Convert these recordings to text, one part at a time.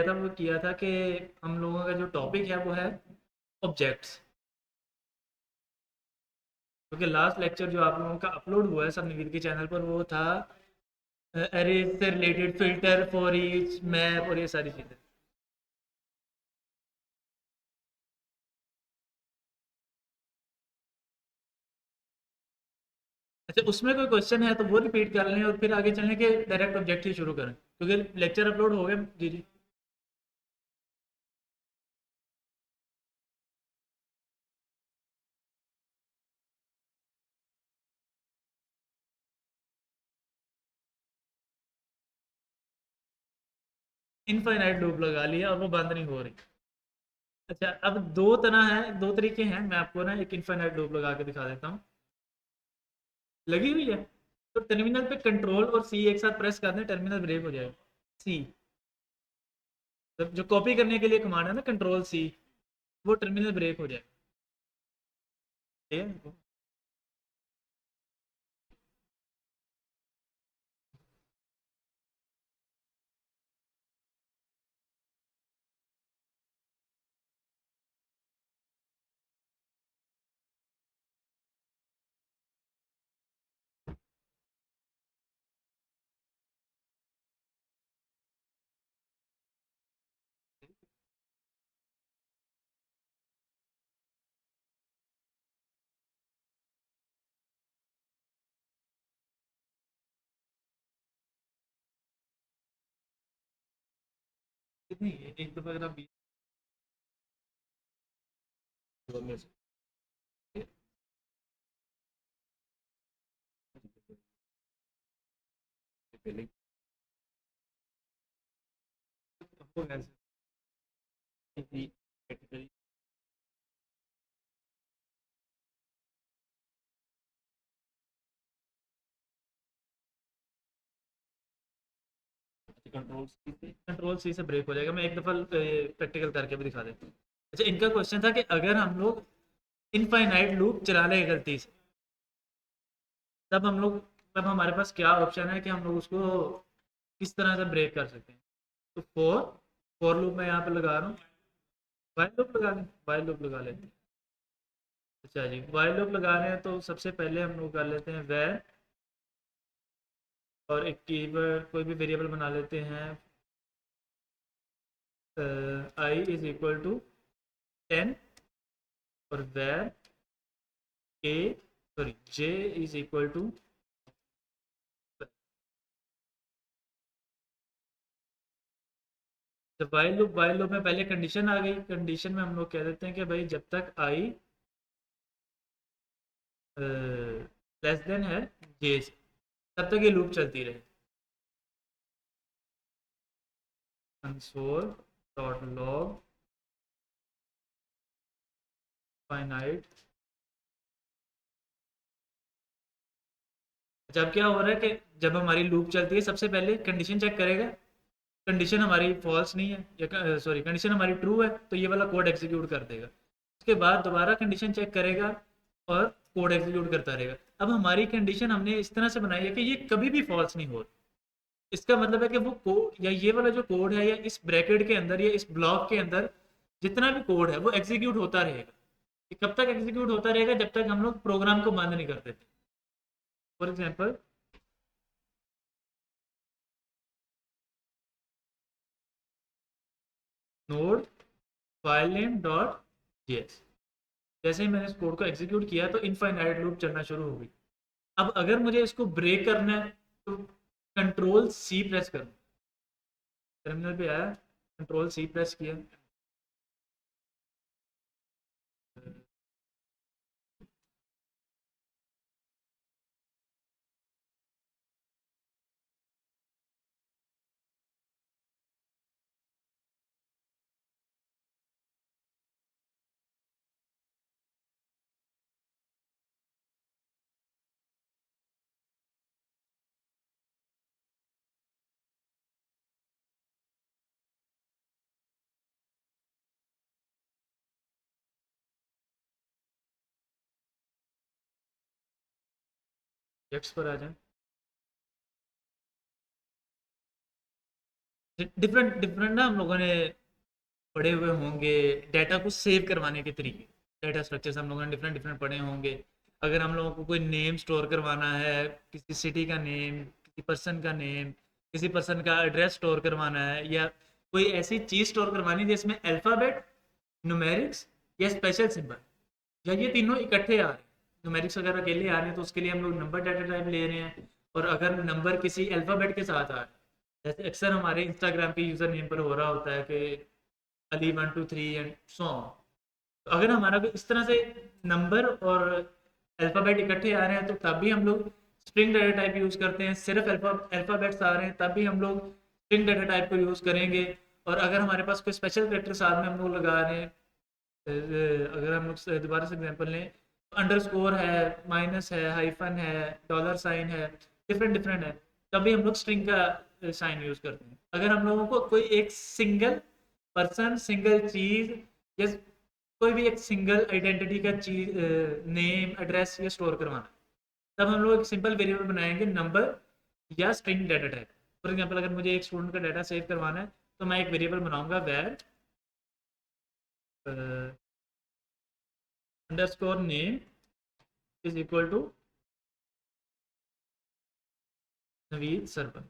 था वो किया था कि हम लोगों का जो टॉपिक है वो है ऑब्जेक्ट्स। क्योंकि लास्ट लेक्चर जो आप लोगों का अपलोड हुआ है सब निविद के चैनल पर वो था अरेज से related, filter for each, map और ये सारी चीज़ें। अच्छा, उसमें कोई क्वेश्चन है तो वो रिपीट कर लें और फिर आगे चलने के डायरेक्ट ऑब्जेक्ट ही शुरू करें, क्योंकि लेक्चर अपलोड हो गए। जी जी। इनफाइनाइट लूप लगा लिया और वो बंद नहीं हो रही। अच्छा, अब दो तरह है, दो तरीके हैं, मैं आपको ना एक इनफाइनाइट लूप लगा के दिखा देता हूँ। लगी हुई है तो टर्मिनल पे कंट्रोल और सी एक साथ प्रेस कर दें, टर्मिनल ब्रेक हो जाएगा। सी, जो कॉपी करने के लिए कमांड है ना, कंट्रोल सी, वो टर्मिनल ब्रेक हो जाएगा। ठीक है। कितनी है? एक दफा अगर आप 20 में से पहले हो गया कैटेगरी कंट्रोल सी से ब्रेक हो जाएगा। मैं एक दफा प्रैक्टिकल करके भी दिखा देता हूँ। अच्छा, इनका क्वेश्चन था कि अगर हम लोग इनफाइनाइट लूप चला लें गलती से, तब हम लोग, तब हमारे पास क्या ऑप्शन है कि हम लोग उसको किस तरह से ब्रेक कर सकते हैं। तो फोर, फोर लूप मैं यहाँ पे लगा रहा हूँ। वाइल लूप लगा लें, वाइल लूप लगा लेते हैं। अच्छा जी, वाइल लूप लगा रहे हैं तो सबसे पहले हम लोग कर लेते हैं वैर, और एक कीवर्ड कोई भी वेरिएबल बना लेते हैं, आई इज इक्वल टू 10, और var A, sorry J is equal to. जब वाइल लूप में पहले कंडीशन आ गई, कंडीशन में हम लोग कह देते हैं कि भाई जब तक आई लेस देन है जे से, तब तक ये लूप चलती रहे। Console dot log finite. जब क्या हो रहा है कि जब हमारी लूप चलती है सबसे पहले कंडीशन चेक करेगा, कंडीशन हमारी फॉल्स नहीं है या सॉरी कंडीशन हमारी ट्रू है तो ये वाला कोड एग्जीक्यूट कर देगा। उसके बाद दोबारा कंडीशन चेक करेगा और कोड एग्जीक्यूट करता रहेगा। अब हमारी कंडीशन हमने इस तरह से बनाई है कि ये कभी भी फॉल्स नहीं हो। इसका मतलब है कि वो कोड या ये वाला जो कोड है या इस ब्रैकेट के अंदर या इस ब्लॉक के अंदर जितना भी कोड है वो एग्जीक्यूट होता रहेगा। ये कब तक एग्जीक्यूट होता रहेगा? जब तक हम लोग प्रोग्राम को बंद नहीं कर देते। For example, node file name dot JS, जैसे ही मैंने इस कोड को एग्जीक्यूट किया तो इनफाइनाइट लूप चलना शुरू हो गई। अब अगर मुझे इसको ब्रेक करना है तो कंट्रोल सी प्रेस करूँ। टर्मिनल पे आया, कंट्रोल सी प्रेस किया। जेक्स पर आ जाए। डिफरेंट डिफरेंट ना हम लोगों ने पढ़े हुए होंगे डाटा को सेव करवाने के तरीके। डाटा स्ट्रक्चर्स हम लोगों ने डिफरेंट डिफरेंट पढ़े होंगे। अगर हम लोगों को कोई नेम स्टोर करवाना है, किसी सिटी का नेम, किसी पर्सन का नेम, किसी पर्सन का एड्रेस स्टोर करवाना है, या कोई ऐसी चीज़ स्टोर करवानी है जिसमें अल्फ़ाबेट, न्यूमेरिक्स या स्पेशल सिंबल, या ये तीनों इकट्ठे आ रहे हैं। न्यूमेरिक्स अगर अकेले आ रहे हैं तो उसके लिए हम लोग नंबर डाटा टाइप ले रहे हैं, और अगर नंबर किसी अल्फ़ाबेट के साथ आ रहे हैं, जैसे अक्सर हमारे इंस्टाग्राम के यूज़र नेम पर हो रहा होता है कि अली 1 2 3 एंड सो ऑन। तो अगर हमारा कोई इस तरह से नंबर और अल्फ़ाबेट इकट्ठे आ रहे हैं तो तब भी हम लोग स्ट्रिंग डाटा टाइप यूज़ करते हैं। सिर्फ अल्फ़ाबेट्स आ रहे हैं तब भी हम लोग स्ट्रिंग डाटा टाइप को यूज़ करेंगे। और अगर हमारे पास कोई स्पेशल कैरेक्टर साथ में हम लोग लगा रहे हैं, अगर हम लोग दोबारा से एग्जांपल लें, अंडरस्कोर है, माइनस है, हाइफन है, डॉलर साइन है, डिफरेंट डिफरेंट है, तभी हम लोग स्ट्रिंग का साइन यूज़ करते हैं। अगर हम लोगों को कोई एक सिंगल पर्सन, सिंगल चीज़, या कोई भी एक सिंगल आइडेंटिटी का चीज, नेम, एड्रेस या स्टोर करवाना है, तब हम लोग एक सिंपल वेरिएबल बनाएंगे, नंबर या string data type. For example अगर मुझे एक स्टूडेंट का डाटा सेव करवाना है तो मैं एक वेरिएबल बनाऊंगा var underscore name is equal to Naveed सरपन।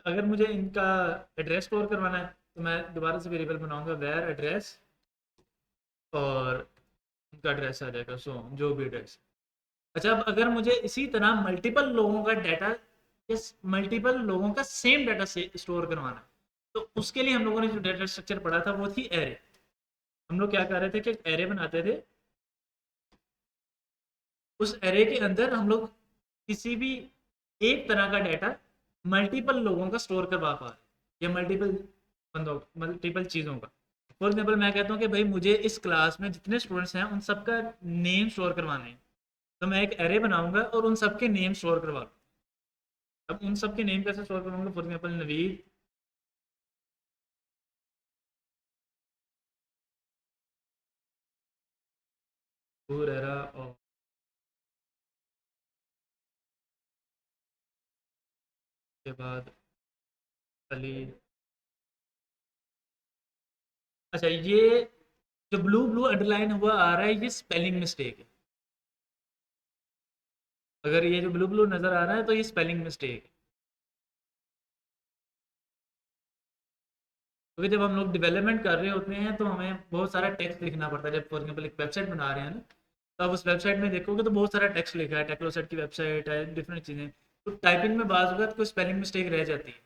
अगर मुझे इनका एड्रेस स्टोर करवाना है तो मैं दोबारा से वेरिएबल बनाऊंगा वेर एड्रेस, और उनका एड्रेस आ जाएगा सो जो भी एड्रेस। अच्छा, अब अगर मुझे इसी तरह मल्टीपल लोगों का डाटा, इस मल्टीपल लोगों का सेम डाटा से स्टोर करवाना है, तो उसके लिए हम लोगों ने जो डाटा स्ट्रक्चर पढ़ा था वो थी एरे। हम लोग क्या कर रहे थे कि एरे बनाते थे, उस एरे के अंदर हम लोग किसी भी एक तरह का डाटा मल्टीपल लोगों का स्टोर करवा पा रहे, या मल्टीपल बंदों, मल्टीपल चीज़ों का। फॉर एग्जाम्पल मैं कहता हूँ कि भाई मुझे इस क्लास में जितने स्टूडेंट्स हैं उन सबका नेम स्टोर करवाने हैं, तो मैं एक एरे बनाऊंगा और उन सबके नेम स्टोर करवा लूँ। अब उन सबके नेम कैसे स्टोर करूँगा? फॉर एग्जाम्पल नवीद, हुरैरा, और के बाद अली। अच्छा, ये जो ब्लू ब्लू अंडरलाइन हुआ आ रहा है ये स्पेलिंग मिस्टेक है। अगर ये जो ब्लू ब्लू नज़र आ रहा है तो ये स्पेलिंग मिस्टेक है, क्योंकि जब हम लोग डेवलपमेंट कर रहे होते हैं तो हमें बहुत सारा टेक्स्ट लिखना पड़ता है। जब फॉर एग्जाम्पल एक वेबसाइट बना रहे हैं ना, तो आप उस वेबसाइट में देखोगे तो बहुत सारा टेक्स्ट लिखा है, टेक्नोसेट की वेबसाइट है, डिफरेंट चीज़ें, तो टाइपिंग में बाज़ अवत कोई स्पेलिंग मिस्टेक रह जाती है।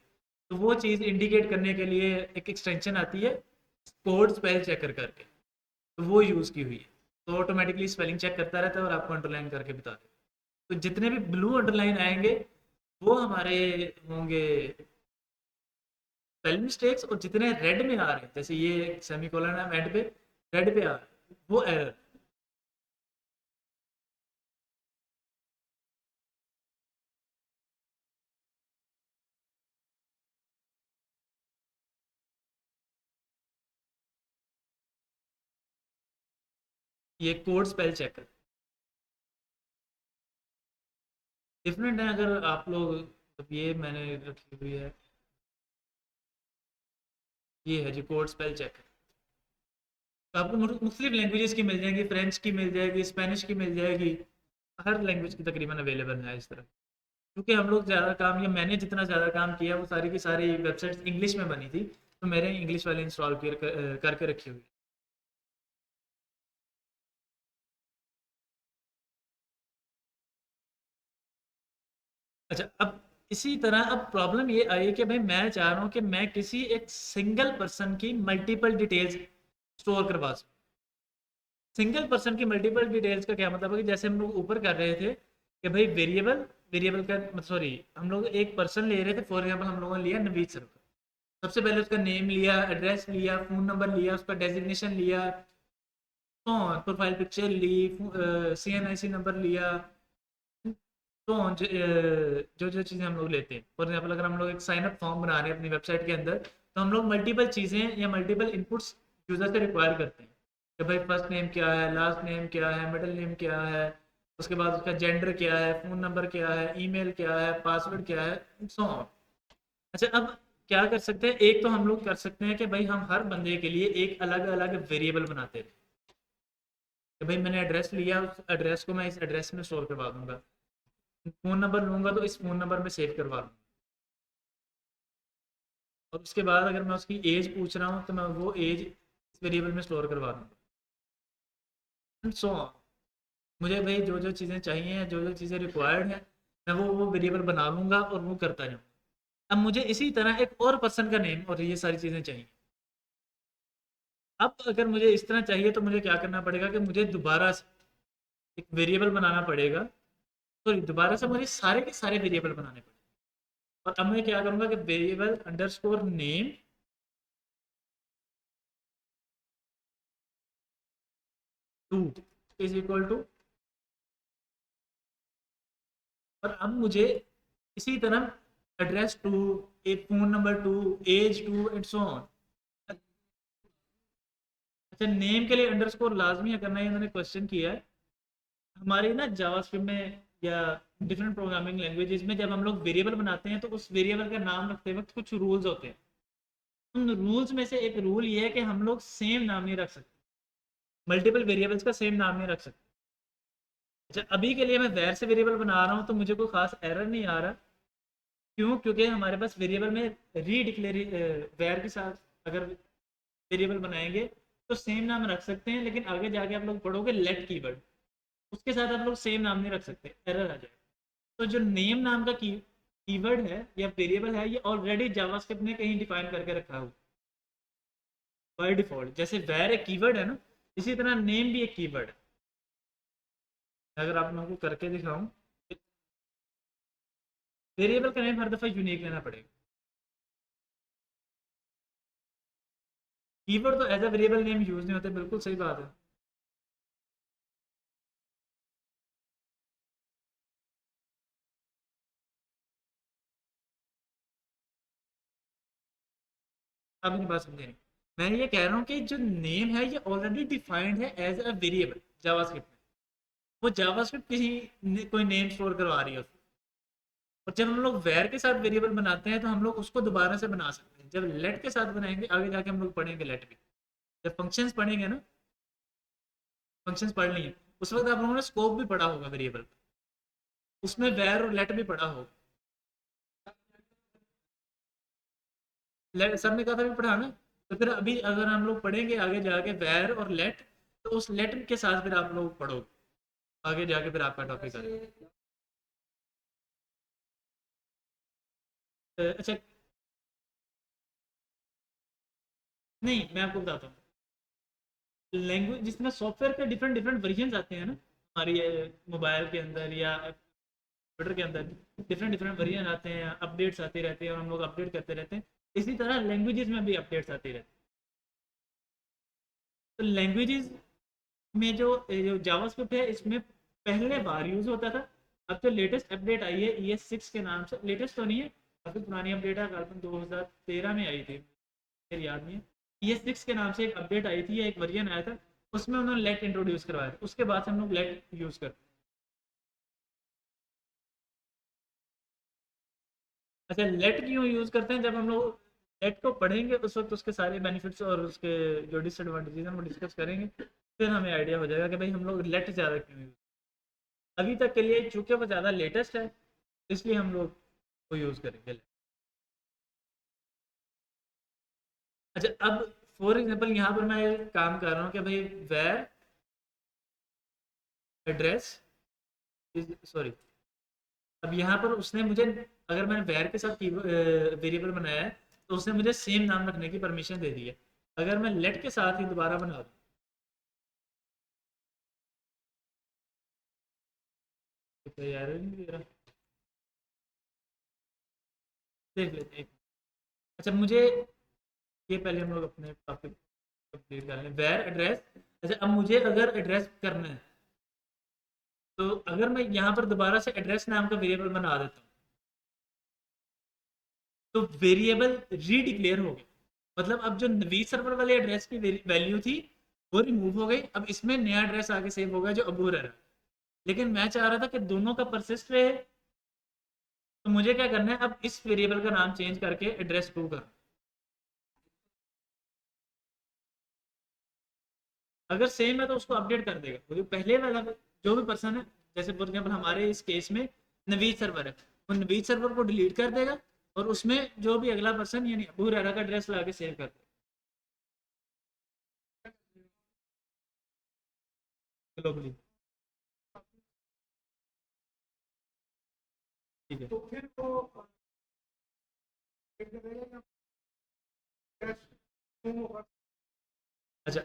तो वो चीज़ इंडिकेट करने के लिए एक एक्सटेंशन आती है, कोड स्पेल चेकर करके, तो वो यूज़ की हुई है। तो ऑटोमेटिकली स्पेलिंग चेक करता रहता है और आपको अंडरलाइन करके बता देगा। तो जितने भी ब्लू अंडरलाइन आएंगे वो हमारे होंगे स्पेल मिस्टेक्स, और जितने रेड में आ रहे हैं, जैसे ये सेमी कॉलन है एंड पे, रेड पे आ रहा है, वो एरर। ये कोड स्पेल चेकर डिफरेंट है। अगर आप लोग, अब ये मैंने रखी हुई है, ये है जी कोड स्पेल चेकर। तो आपको मुख्तलिफ लैंग्वेजेस की मिल जाएगी, फ्रेंच की मिल जाएगी, स्पेनिश की मिल जाएगी, हर लैंग्वेज की तकरीबन अवेलेबल है इस तरह। क्योंकि हम लोग ज़्यादा काम, या मैंने जितना ज़्यादा काम किया वो सारी की सारी वेबसाइट्स इंग्लिश में बनी थी, तो मेरे इंग्लिश वाले इंस्टॉल करके रखी हुई। अच्छा, अब इसी तरह अब प्रॉब्लम ये आई कि भाई मैं चाह रहा हूँ कि मैं किसी एक सिंगल पर्सन की मल्टीपल डिटेल्स स्टोर करवा सकूँ। सिंगल पर्सन की मल्टीपल डिटेल्स का क्या मतलब है कि जैसे हम लोग ऊपर कर रहे थे कि भाई वेरिएबल, वेरिएबल का मतलब, सॉरी, हम लोग एक पर्सन ले रहे थे। फॉर एग्जाम्पल हम लोगों ने लिया नवीद सर का, सबसे पहले उसका नेम लिया, एड्रेस लिया, फ़ोन नंबर लिया, उसका डेजिग्नेशन लिया, प्रोफाइल पिक्चर ली, CNIC नंबर लिया, तो जो जो चीज़ें हम लोग लेते हैं। फॉर एग्जाम्पल अगर हम लोग एक साइन अप फॉर्म बना रहे हैं अपनी वेबसाइट के अंदर, तो हम लोग मल्टीपल चीज़ें या मल्टीपल इनपुट्स यूज़र से रिक्वायर करते हैं कि भाई फर्स्ट नेम क्या है, लास्ट नेम क्या है, मिडिल नेम क्या है, उसके बाद उसका जेंडर क्या है, फ़ोन नंबर क्या है, ईमेल क्या है, पासवर्ड क्या है, सो ऑन। अच्छा, अब क्या कर सकते हैं, एक तो हम लोग कर सकते हैं कि भाई हम हर बंदे के लिए एक अलग अलग वेरिएबल बनाते हैं कि भाई मैंने एड्रेस लिया, उस एड्रेस को मैं इस एड्रेस में स्टोर करवा दूंगा, फ़ोन नंबर लूंगा तो इस फ़ोन नंबर में सेव करवा दूंगा, और उसके बाद अगर मैं उसकी एज पूछ रहा हूँ तो मैं वो एज इस वेरिएबल में स्टोर करवा दूंगा, एंड सो ऑन। मुझे भाई जो जो चीज़ें चाहिए, जो जो चीज़ें रिक्वायर्ड है, मैं वो वेरिएबल बना लूंगा और वो करता जाऊँगा। अब मुझे इसी तरह एक और पर्सन का नेम और ये सारी चीज़ें चाहिए। अब अगर मुझे इस तरह चाहिए तो मुझे क्या करना पड़ेगा कि मुझे दोबारा से एक वेरिएबल बनाना पड़ेगा, सॉरी दोबारा से मुझे सारे के सारे वेरिएबल बनाने पड़ेंगे। और अब मैं क्या करूँगा कि variable underscore name two is equal to, और अब मुझे इसी तरह एड्रेस टू, एक phone number two, age two, and so on. अच्छा, नेम के लिए अंडरस्कोर लाजमी करना है, इन्होंने क्वेश्चन किया है हमारे ना जावास्क्रिप्ट में या डिफरेंट प्रोग्रामिंग लैंग्वेजेस में। जब हम लोग वेरिएबल बनाते हैं तो उस वेरिएबल का नाम रखते वक्त कुछ रूल्स होते हैं। उन रूल्स में से एक रूल ये है कि हम लोग सेम नाम नहीं रख सकते, मल्टीपल वेरिएबल्स का सेम नाम नहीं रख सकते। अच्छा, अभी के लिए मैं वैर से वेरिएबल बना रहा हूँ तो मुझे कोई खास एरर नहीं आ रहा। क्यों? क्योंकि हमारे पास वेरिएबल में रीडिक्लेयर वैर के साथ अगर वेरिएबल बनाएंगे तो सेम नाम रख सकते हैं, लेकिन आगे जाके आप लोग पढ़ोगे लेट कीवर्ड, उसके साथ आप लोग सेम नाम नहीं रख सकते, एरर आ जाएगा। तो जो नेम नाम का कीवर्ड है या वेरिएबल है, ये ऑलरेडी जावास्क्रिप्ट ने कहीं डिफाइन करके रखा हो बाय डिफॉल्ट। जैसे वैर एक कीवर्ड है ना, इसी तरह नेम भी एक कीवर्ड है। अगर आप लोगों को करके दिखाऊं, वेरिएबल का नेम हर दफ़ा यूनिक लेना पड़ेगा। कीवर्ड तो as a variable name use नहीं होते, बिल्कुल सही बात है। आप मेरी बात समझे नहीं। मैं ये कह रहा हूँ कि जो नेम है ये ऑलरेडी डिफाइंड है एज अ वेरिएबल जावास्क्रिप्ट में। वो जावास्क्रिप्ट कोई नेम स्टोर करवा रही है उसको। और जब हम लोग वेर के साथ वेरिएबल बनाते हैं तो हम लोग उसको दोबारा से बना सकते हैं। जब लेट के साथ बनाएंगे आगे जाके हम लोग पढ़ेंगे लेट भी, जब फंक्शंस पढ़ेंगे ना, फंक्शंस पढ़ लिए उस वक्त आप लोगों ने स्कोप भी पढ़ा होगा वेरिएबल, उसमें वेर और लेट भी पढ़ा होगा। सर ने कहा था भी पढ़ा ना, तो फिर अभी अगर हम लोग पढ़ेंगे आगे जाके वेर और लेट, तो उस लेट के साथ फिर आप लोग पढ़ोगे आगे जाके, फिर आपका टॉपिक आएगा। अच्छा, नहीं मैं आपको बताता हूँ। लैंग्वेज जिसमें सॉफ्टवेयर के डिफरेंट डिफरेंट वर्जन आते हैं ना, हमारी मोबाइल के अंदर या कंप्यूटर के अंदर डिफरेंट डिफरेंट वर्जन आते हैं, अपडेट्स आते रहते हैं और हम लोग अपडेट करते रहते हैं। इसी तरह लैंग्वेजेस में भी अपडेट्स आते रहते हैं। तो लैंग्वेजेस में जो जावास्क्रिप्ट है इसमें पहले बार यूज होता था। अब तो लेटेस्ट अपडेट आई है ES6 के नाम से, लेटेस्ट तो नहीं है, काफ़ी पुरानी अपडेट है, कालपन 2013 में आई थी, मेरी याद नहीं है। ES6 के नाम से एक अपडेट आई थी या एक वर्जन आया था, उसमें उन्होंने लेट इंट्रोड्यूस करवाया था, उसके बाद से हम लोग लेट यूज़ करते हैं। अच्छा, लेट क्यों यूज़ करते हैं? जब हम लोग लेट को पढ़ेंगे उस वक्त उसके सारे बेनिफिट्स और उसके जो डिसएडवांटेजेस हैं वो डिस्कस करेंगे, फिर हमें आइडिया हो जाएगा कि भाई हम लोग लेट ज़्यादा क्यों यूज़। अभी तक के लिए चूंकि वो ज़्यादा लेटेस्ट है इसलिए हम लोग वो यूज़ करेंगे। अच्छा, अब फॉर एग्जांपल यहाँ पर मैं काम कर रहा हूँ कि भाई वेर एड्रेस इज सॉरी, अब यहाँ पर उसने मुझे, अगर मैंने वेर के साथ वेरिएबल बनाया है तो उसने मुझे सेम नाम रखने की परमिशन दे दी है। अगर मैं लेट के साथ ही दोबारा बना दूँ तो यार नहीं दे रहा, देख लेते हैं। अच्छा, मुझे ये पहले हम लोग अपने टॉपिक कंप्लीट कर लें, वेर एड्रेस। अच्छा, अब मुझे अगर एड्रेस करना है तो अगर मैं यहाँ पर दोबारा से एड्रेस नाम का वेरिएबल बना देता हूँ तो वेरिएबल रीडिक्लेयर हो गया। मतलब अब जो नवीद सर्वर वाले एड्रेस की वैल्यू थी वो रिमूव हो गई, अब इसमें नया एड्रेस आगे सेव होगा जो अबू रहा है। लेकिन मैं चाह रहा था कि दोनों का परसिस्ट रहे। तो मुझे क्या करना है, अब इस वेरिएबल का नाम चेंज करके एड्रेस टू कर। अगर सेम है तो उसको अपडेट कर देगा, क्योंकि पहले वाला जो भी पर्सन है, जैसे फॉर एग्जाम्पल हमारे इस केस में नवीद सर्वर है, वो नवीद सर्वर को डिलीट कर देगा और उसमें जो भी अगला पर्सन यानी अबू हुरैरा का एड्रेस ला के सेव कर देगा ग्लोबली। ठीक है। तो फिर वो अच्छा,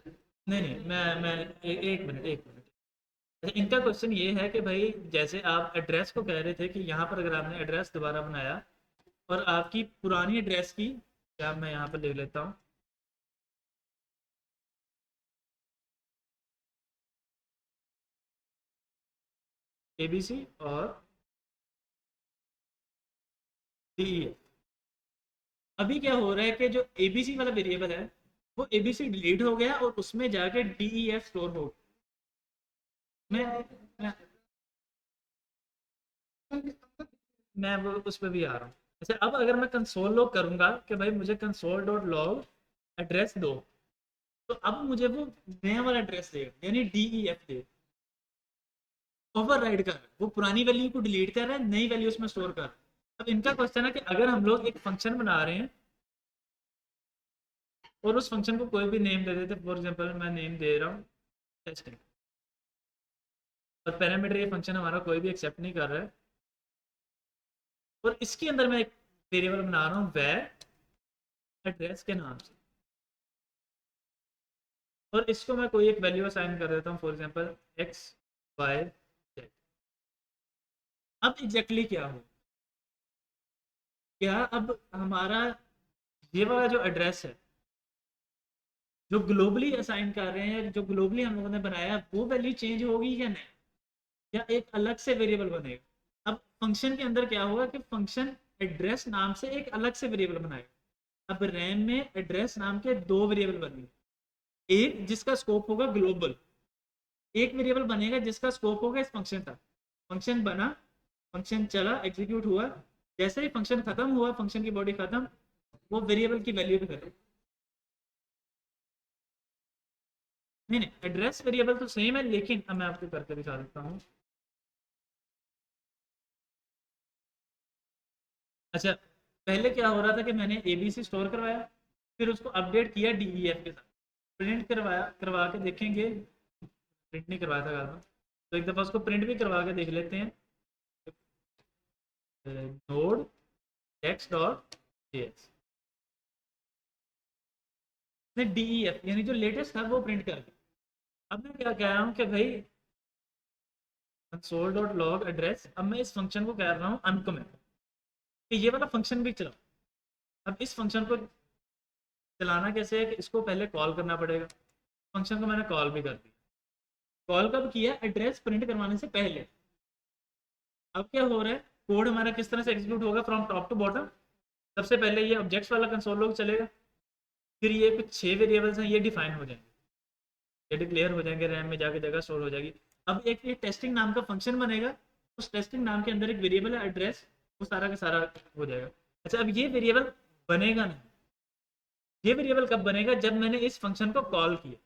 नहीं नहीं, मैं एक मिनट, एक मिनट। अच्छा, इनका क्वेश्चन ये है कि भाई जैसे आप एड्रेस को कह रहे थे कि यहाँ पर अगर आपने एड्रेस दोबारा बनाया और आपकी पुरानी एड्रेस की, क्या मैं यहाँ पर लिख लेता हूँ, ABC और DE। अभी क्या हो रहा है कि जो ABC वाला वेरिएबल है वो ABC डिलीट हो गया और उसमें जाके DEF स्टोर हो। मैं मैं वो उस पर भी आ रहा हूँ। अच्छा, अब अगर मैं कंसोल लॉग करूंगा कि भाई मुझे कंसोल डॉट लॉग एड्रेस दो, तो अब मुझे वो नया वाला एड्रेस देगा यानी DEF दे। ओवर राइड कर, वो पुरानी वैल्यू को डिलीट कर रहा है, नई वैल्यू उसमें स्टोर कर। अब इनका क्वेश्चन है कि अगर हम लोग एक फंक्शन बना रहे हैं और उस फंक्शन को कोई भी नेम दे देते, फॉर एग्जांपल मैं नेम दे रहा हूँ टेस्टिंग, और पैरामीटर ये फंक्शन हमारा कोई भी एक्सेप्ट नहीं कर रहा है, और इसके अंदर मैं एक वेरिएबल बना रहा हूँ वैर एड्रेस के नाम से, और इसको मैं कोई एक वैल्यू असाइन कर देता हूँ, फॉर एग्जांपल XYZ। अब एग्जैक्टली क्या हो, क्या अब हमारा ये वाला जो एड्रेस है जो ग्लोबली असाइन कर रहे हैं, जो ग्लोबली हम लोगों ने बनाया, वो वैल्यू चेंज होगी या नहीं, या एक अलग से वेरिएबल बनेगा। अब फंक्शन के अंदर क्या होगा कि फंक्शन एड्रेस नाम से एक अलग से वेरिएबल बनाएगा। अब रैम में एड्रेस नाम के दो वेरिएबल बनेंगे, एक जिसका स्कोप होगा ग्लोबल, एक वेरिएबल बनेगा जिसका स्कोप होगा इस फंक्शन का। फंक्शन बना, फंक्शन चला, एग्जीक्यूट हुआ, जैसे ही फंक्शन खत्म हुआ, फंक्शन की बॉडी खत्म, वो वेरिएबल की वैल्यू भी खत्म। नहीं नहीं, एड्रेस वेरिएबल तो सेम है, लेकिन अब मैं आपको करके दिखा देता हूँ। अच्छा, पहले क्या हो रहा था कि मैंने ABC स्टोर करवाया, फिर उसको अपडेट किया DEF के साथ, प्रिंट करवाया, करवा के देखेंगे, प्रिंट नहीं करवाया था गाना, तो एक दफ़ा उसको प्रिंट भी करवा के देख लेते हैं। नोड टेक्स्ट डॉट जेएस ने DEF यानी जो लेटेस्ट था वो प्रिंट कर दिया। अब मैं क्या कह रहा हूँ कि भाई कंसोल डॉट लॉग एड्रेस, अब मैं इस फंक्शन को कह रहा हूँ अनकमेंट, कि ये वाला फंक्शन भी चलाओ। अब इस फंक्शन को चलाना कैसे है कि इसको पहले कॉल करना पड़ेगा, फंक्शन को मैंने कॉल भी कर दिया। कॉल कब किया, एड्रेस प्रिंट करवाने से पहले। अब क्या हो रहा है, कोड हमारा किस तरह से एग्जीक्यूट होगा फ्रॉम टॉप टू बॉटम। सबसे पहले ये ऑब्जेक्ट्स वाला कंसोल लॉग चलेगा, फिर ये कुछ 6 वेरिएबल्स हैं ये डिफाइन हो जाएंगे, ये डिक्लेयर हो जाएंगे, रैम में जाके जगह स्टोर हो जाएगी। अब एक ये टेस्टिंग नाम का फंक्शन बनेगा, उस टेस्टिंग नाम के अंदर एक वेरिएबल है एड्रेस, वो सारा का सारा हो जाएगा। अच्छा, अब ये वेरिएबल बनेगा नहीं, ये वेरिएबल कब बनेगा, जब मैंने इस फंक्शन को कॉल किया,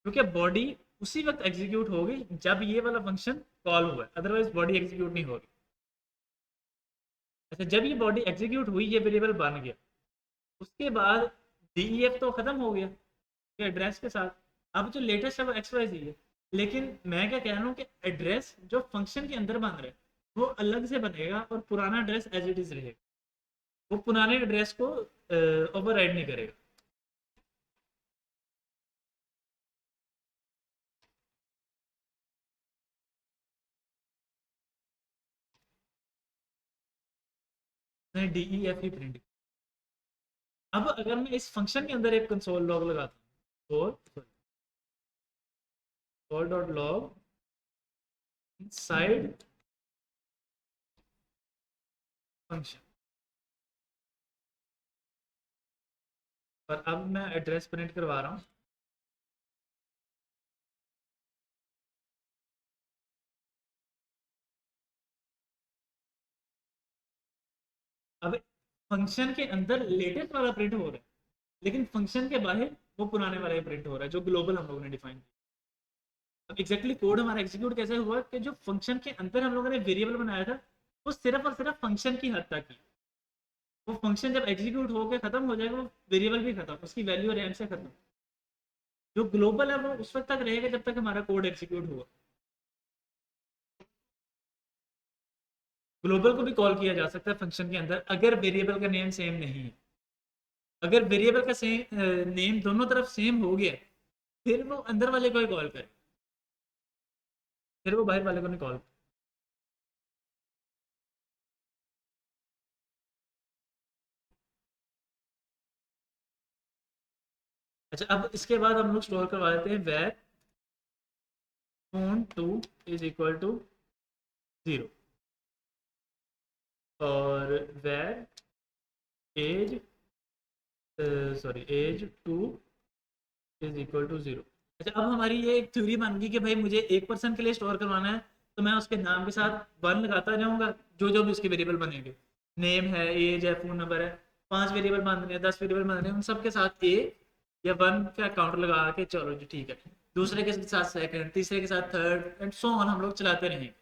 क्योंकि बॉडी उसी वक्त एग्जीक्यूट होगी जब ये वाला फंक्शन कॉल हुआ, अदरवाइज बॉडी एग्जीक्यूट नहीं होगी। अच्छा, जब ये बॉडी एग्जीक्यूट हुई, ये वेरिएबल बन गया, उसके बाद DEF तो खत्म हो गया एड्रेस के साथ। अब जो लेटेस्ट है वो XYZ है, लेकिन मैं क्या कह रहा हूँ कि एड्रेस जो फंक्शन के अंदर बन रहा है वो अलग से बनेगा और पुराना एड्रेस एज इट इज रहेगा, वो पुराने एड्रेस को ओवरराइड नहीं करेगा। मैं DEF ही प्रिंट। अब अगर मैं इस फंक्शन के अंदर एक कंसोल लॉग लगाता हूँ, console dot log inside function, और अब मैं एड्रेस प्रिंट करवा रहा हूँ। अब फंक्शन के अंदर लेटेस्ट वाला प्रिंट हो रहा है, लेकिन फंक्शन के बाहर वो पुराने वाला ही प्रिंट हो रहा है जो ग्लोबल हम लोगों ने डिफाइन किया। अब एग्जैक्टली कोड हमारा एग्जीक्यूट कैसे हुआ कि जो फंक्शन के अंदर हम लोगों ने वेरिएबल बनाया था वो सिर्फ और सिर्फ फंक्शन की हद तक ही, वो फंक्शन जब एग्जीक्यूट होकर खत्म हो जाएगा वो वेरिएबल भी खत्म, उसकी वैल्यू रैंक से खत्म। जो ग्लोबल है वो उस वक्त तक रहेगा जब तक हमारा कोड एग्जीक्यूट हुआ। ग्लोबल को भी कॉल किया जा सकता है फंक्शन के अंदर अगर वेरिएबल का नेम सेम नहीं है। अगर वेरिएबल का सेम नेम दोनों तरफ सेम हो गया फिर वो अंदर वाले को ही कॉल करे, फिर वो बाहर वाले को नहीं कॉल। अच्छा, अब इसके बाद हम लोग स्टोर करवा देते हैं var phone two is equal to 0 और var age age two is equal to 0। अच्छा, अब हमारी ये एक थ्योरी बन गई कि भाई मुझे एक पर्सन के लिए स्टोर करवाना है तो मैं उसके नाम के साथ 1 लगाता जाऊंगा, जो जो भी उसके वेरिएबल बनेंगे, नेम है, एज है, फोन नंबर है, 5 वेरिएबल बांधने हैं, 10 वेरिएबल बांधने हैं, उन सब के साथ ए या 1 का काउंटर लगा के चलो जी ठीक है, दूसरे के साथ सेकंड, तीसरे के साथ थर्ड एंड सो ऑन हम लोग चलाते रहेंगे।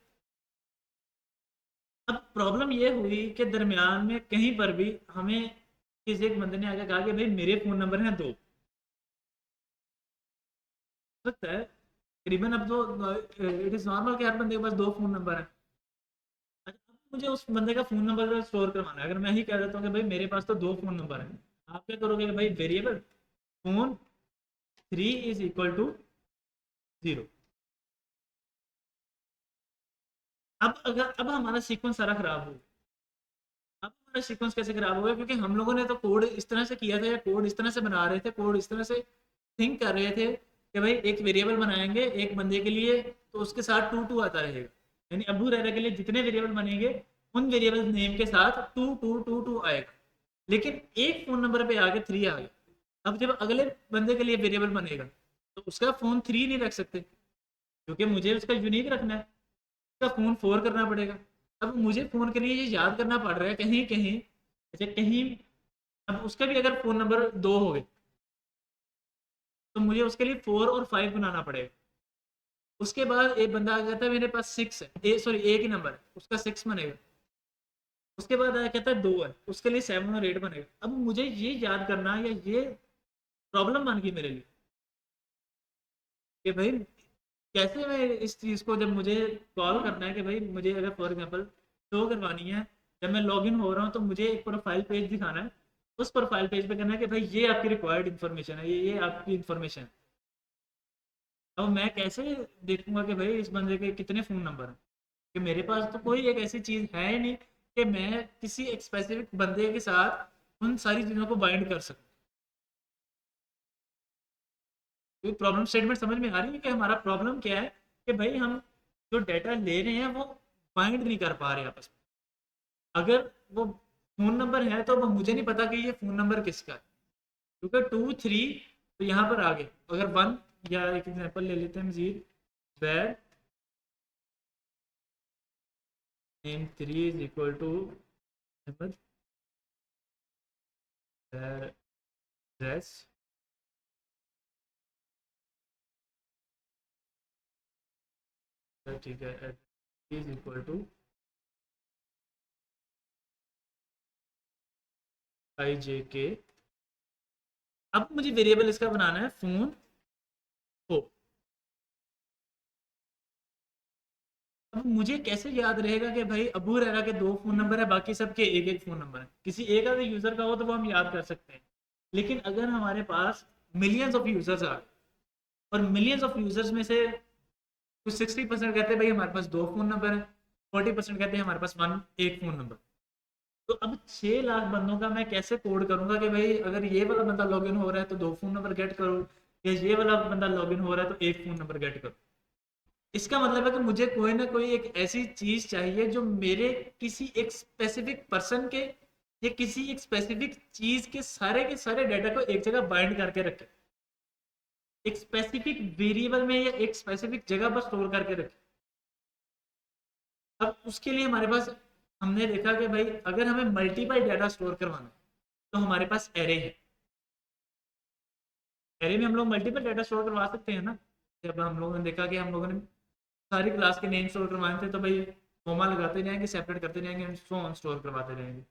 अब प्रॉब्लम ये हुई कि दरमियान में कहीं पर भी हमें किसी एक बंदे ने आगे कहा कि भाई मेरे फोन नंबर हैं 2, सकता है करीबन, अब तो इट इज नॉर्मल कि हर बंदे के पास 2 फोन नंबर है। अच्छा, अब मुझे उस बंदे का फोन नंबर स्टोर करवाना है, अगर मैं ही कह देता हूँ कि भाई मेरे पास तो 2 फोन नंबर है, आप क्या करोगे कि भाई variable phone 3 is equal to 0। अब हमारा सीक्वेंस सारा खराब हो। अब हमारा सीक्वेंस कैसे खराब हो गया, क्योंकि हम लोगों ने तो कोड इस तरह से किया था या कोड इस तरह से बना रहे थे, कोड इस तरह से थिंक कर रहे थे कि भाई एक वेरिएबल बनाएंगे एक बंदे के लिए तो उसके साथ टू टू आता रहेगा, यानी अबू रहरा के लिए जितने वेरिएबल बनेंगे उन वेरिएबल नेम के साथ टू टू टू टू आएगा। लेकिन एक फोन नंबर पे आगे 3 आ गया। अब जब अगले बंदे के लिए वेरिएबल बनेगा तो उसका फोन 3 नहीं रख सकते, क्योंकि मुझे उसका यूनिक रखना है, उसका फोन 4 करना पड़ेगा। अब मुझे फोन के लिए ये याद करना पड़ रहा है कहीं कहीं, अच्छा कहीं, अब उसका भी अगर फोन नंबर 2 हो गए तो मुझे उसके लिए 4 और 5 बनाना पड़ेगा। उसके बाद एक बंदा आ जाता है मेरे पास 6 है, एक ही नंबर है उसका 6 बनेगा। उसके बाद आया कहता है 2 है, उसके लिए 7 और 8 बनेगा। अब मुझे ये याद करना या ये प्रॉब्लम बन गई मेरे लिए कि भाई कैसे मैं इस चीज़ को, जब मुझे कॉल करना है कि भाई मुझे अगर फॉर एग्जांपल शो करवानी है, जब मैं लॉगिन हो रहा हूँ तो मुझे एक प्रोफाइल पेज दिखाना है, उस प्रोफाइल पेज पे करना है कि भाई ये आपकी रिक्वायर्ड इन्फॉर्मेशन है, ये आपकी इन्फॉर्मेशन है। अब मैं कैसे देखूंगा कि भाई इस बंदे के कितने फ़ोन नंबर हैं, कि मेरे पास तो कोई एक ऐसी चीज़ है ही नहीं कि मैं किसी एक स्पेसिफिक बंदे के साथ उन सारी चीज़ों को बाइंड कर सकूँ। कोई प्रॉब्लम स्टेटमेंट समझ में आ रही है कि हमारा प्रॉब्लम क्या है, कि भाई हम जो डाटा ले रहे हैं वो बाइंड नहीं कर पा रहे आपस में। अगर वो फ़ोन नंबर है तो वो मुझे नहीं पता कि ये फ़ोन नंबर किसका है, क्योंकि 2 3 तो यहाँ पर आ गए, अगर 1 या एक एग्जांपल ले लेते हैं Majeed, var name 3 is equal to Ahmed, address ठीक है इज इक्वल टू IJK। अब मुझे वेरिएबल इसका बनाना है फोन हो। अब मुझे कैसे याद रहेगा कि भाई अबू रहरा के 2 फोन नंबर है, बाकी सबके एक एक फोन नंबर है, किसी एक आधे यूजर का हो तो वो हम याद कर सकते हैं। लेकिन अगर हमारे पास मिलियंस ऑफ यूजर्स आ गए और मिलियंस ऑफ यूजर्स में से कुछ 60% कहते हैं भाई हमारे पास 2 फोन नंबर है, 40% कहते हैं हमारे पास एक फोन नंबर, तो अब 6 लाख बंदों का मैं कैसे कोड करूंगा कि भाई अगर ये वाला बंदा लॉगिन हो रहा है तो 2 फोन नंबर गेट करो, या ये वाला बंदा लॉगिन हो रहा है तो एक फोन नंबर गेट करो। इसका मतलब है कि मुझे कोई ना कोई एक ऐसी चीज चाहिए जो मेरे किसी एक स्पेसिफिक पर्सन के या किसी एक स्पेसिफिक चीज के सारे डाटा को एक जगह बाइंड करके रखे, एक स्पेसिफिक वेरिएबल में या एक स्पेसिफिक जगह पर स्टोर करके रखे। अब उसके लिए हमारे पास हमने देखा कि भाई अगर हमें मल्टीपल डाटा स्टोर करवाना है तो हमारे पास एरे है। एरे में हम लोग मल्टीपल डाटा स्टोर करवा सकते हैं ना। जब हम लोगों ने देखा कि हम लोगों ने सारी क्लास के नेम स्टोर करवाने थे तो भाई कोमा लगाते जाएंगे, सेपरेट करते जाएंगे एंड सो ऑन स्टोर करवाते जाएंगे।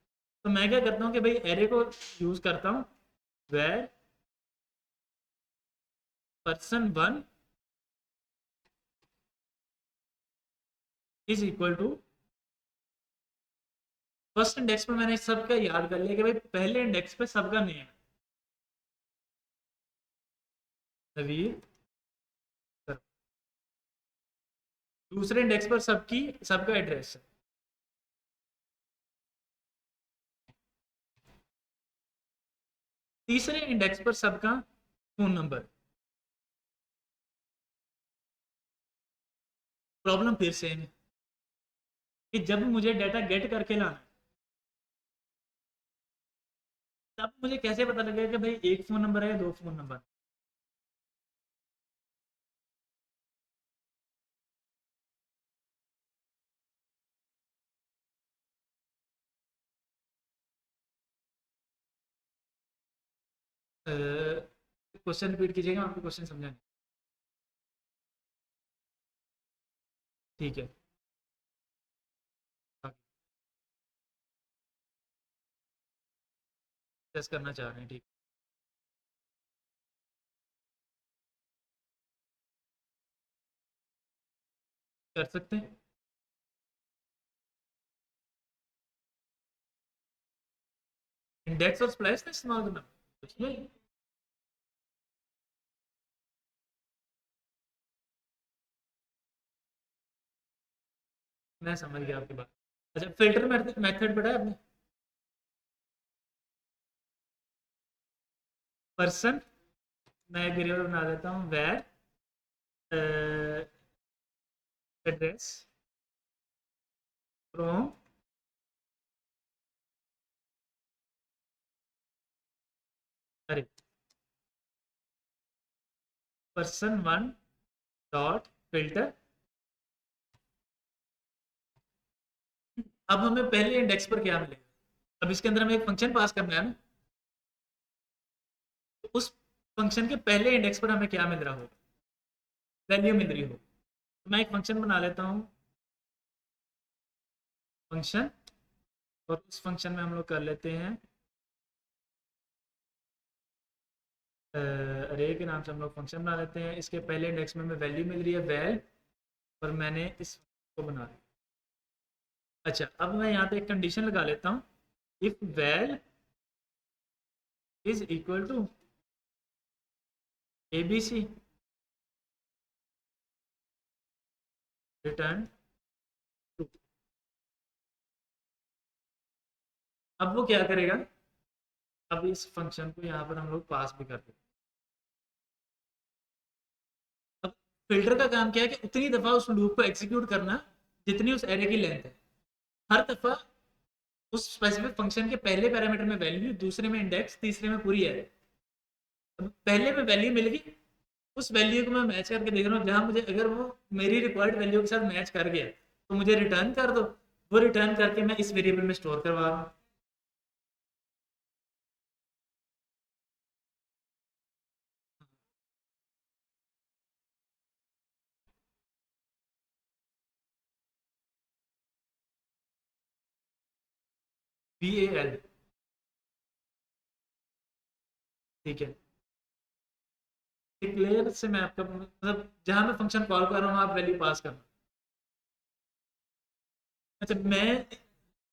तो मैं क्या करता हूँ कि भाई एरे को यूज करता हूँ, var person1 is equal to first index पर मैंने सबका याद कर लिया कि भाई पहले इंडेक्स पे सबका नेम है नवीर सर, दूसरे इंडेक्स पर सबका एड्रेस है। तीसरे इंडेक्स पर सबका फोन नंबर। प्रॉब्लम फिर सेम है कि जब मुझे डाटा गेट करके लाना है तब मुझे कैसे पता लगेगा कि भाई एक फोन नंबर है या दो फोन नंबर। क्वेश्चन रिपीट कीजिएगा, आपको क्वेश्चन समझा नहीं। ठीक है, टेस्ट करना चाह रहे हैं, ठीक। कर सकते हैं। इंडेक्स और स्प्लाइस का इस्तेमाल करना कुछ नहीं। मैं समझ गया आपकी बात। अच्छा, फिल्टर मेथड पढ़ा है आपने? पर्सन, मैं वेरिएबल बना देता हूँ वेर एड्रेस फ्रॉम, अरे person1 डॉट फिल्टर। अब हमें पहले इंडेक्स पर क्या मिलेगा, अब इसके अंदर हमें एक फंक्शन पास करना है ना, तो उस फंक्शन के पहले इंडेक्स पर हमें क्या मिल रहा होगा, वैल्यू मिल रही हो। तो मैं एक फंक्शन बना लेता हूँ, फंक्शन, और उस फंक्शन में हम लोग कर लेते हैं अरे के नाम से हम लोग फंक्शन बना लेते हैं। इसके पहले इंडेक्स में हमें वैल्यू मिल रही है वैल, और मैंने इस को बना लिया। अच्छा, अब मैं यहाँ पे एक कंडीशन लगा लेता हूँ, if val is equal to A B C return true. अब वो क्या करेगा, अब इस फंक्शन को यहाँ पर हम लोग पास भी कर देते हैं। अब फिल्टर का काम क्या है कि उतनी दफा उस लूप को एग्जीक्यूट करना जितनी उस एरे की लेंथ है। हर दफा उस स्पेसिफिक फंक्शन के पहले पैरामीटर में वैल्यू, दूसरे में इंडेक्स, तीसरे में पूरी एरे। अब पहले में वैल्यू मिल गई, उस वैल्यू को मैं मैच करके देख रहा हूँ, जहां मुझे अगर वो मेरी रिक्वायर्ड वैल्यू के साथ मैच कर गया तो मुझे रिटर्न कर दो। वो रिटर्न करके मैं इस वेरिएबल में स्टोर करवा रहा हूँ। वी ए एल, ठीक है। डिक्लेयर से मैं आपका मतलब जहां मैं फंक्शन कॉल कर रहा हूँ आप वैल्यू पास करना। अच्छा मैं,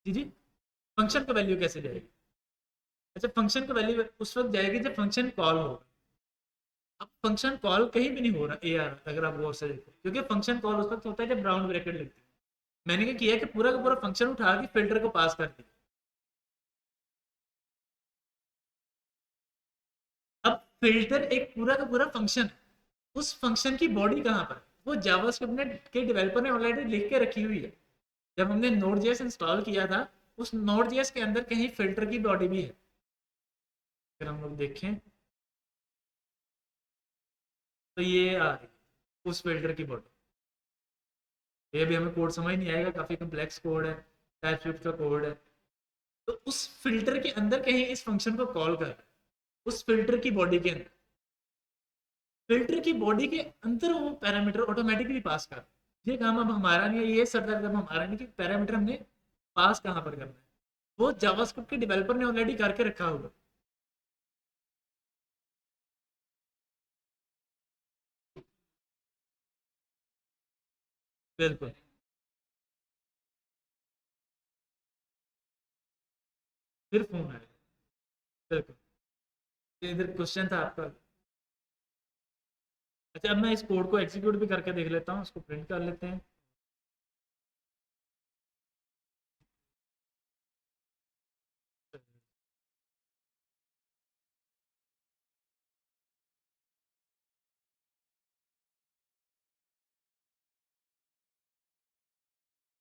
जी जी, फंक्शन का वैल्यू कैसे जाएगी? अच्छा, फंक्शन का वैल्यू उस वक्त जाएगी जब फंक्शन कॉल होगा। अब फंक्शन कॉल कहीं भी नहीं हो रहा ए आर, अगर आप गौर से देखो, क्योंकि फंक्शन कॉल उस वक्त होता है जब ब्राउन ब्रैकेट लगती है। मैंने क्या किया कि पूरा का पूरा फंक्शन उठा के फिल्टर को पास कर दिया। अब फिल्टर एक पूरा का पूरा फंक्शन है, उस फंक्शन की बॉडी कहाँ पर है? वो जावास्क्रिप्ट के डेवलपर ने ऑलरेडी लिख के रखी हुई है। जब हमने नोड जेएस इंस्टॉल किया था, उस नोड जेएस के अंदर कहीं फिल्टर की बॉडी भी है। अगर हम लोग देखें तो ये आ रही है उस फिल्टर की बॉडी। ये भी हमें कोड समझ नहीं आएगा, काफ़ी कम्प्लेक्स कोड है। टाइप स्क्रिप्ट का कोड है, तो उस फिल्टर के अंदर कहीं इस फंक्शन को कॉल कर, उस फिल्टर की बॉडी के अंदर, फिल्टर की बॉडी के अंदर वो पैरामीटर ऑटोमेटिकली पास कर। ये काम अब हमारा नहीं है, ये सरदर्द अब हमारा नहीं कि पैरामीटर हमने पास कहाँ पर करना है, वो जावास्क्रिप्ट के डेवलपर ने ऑलरेडी करके रखा होगा। बिल्कुल फिर फोन आया। बिल्कुल, ये इधर क्वेश्चन था आपका। अच्छा, अब मैं इस कोड को एग्जीक्यूट भी करके देख लेता हूँ, उसको प्रिंट कर लेते हैं।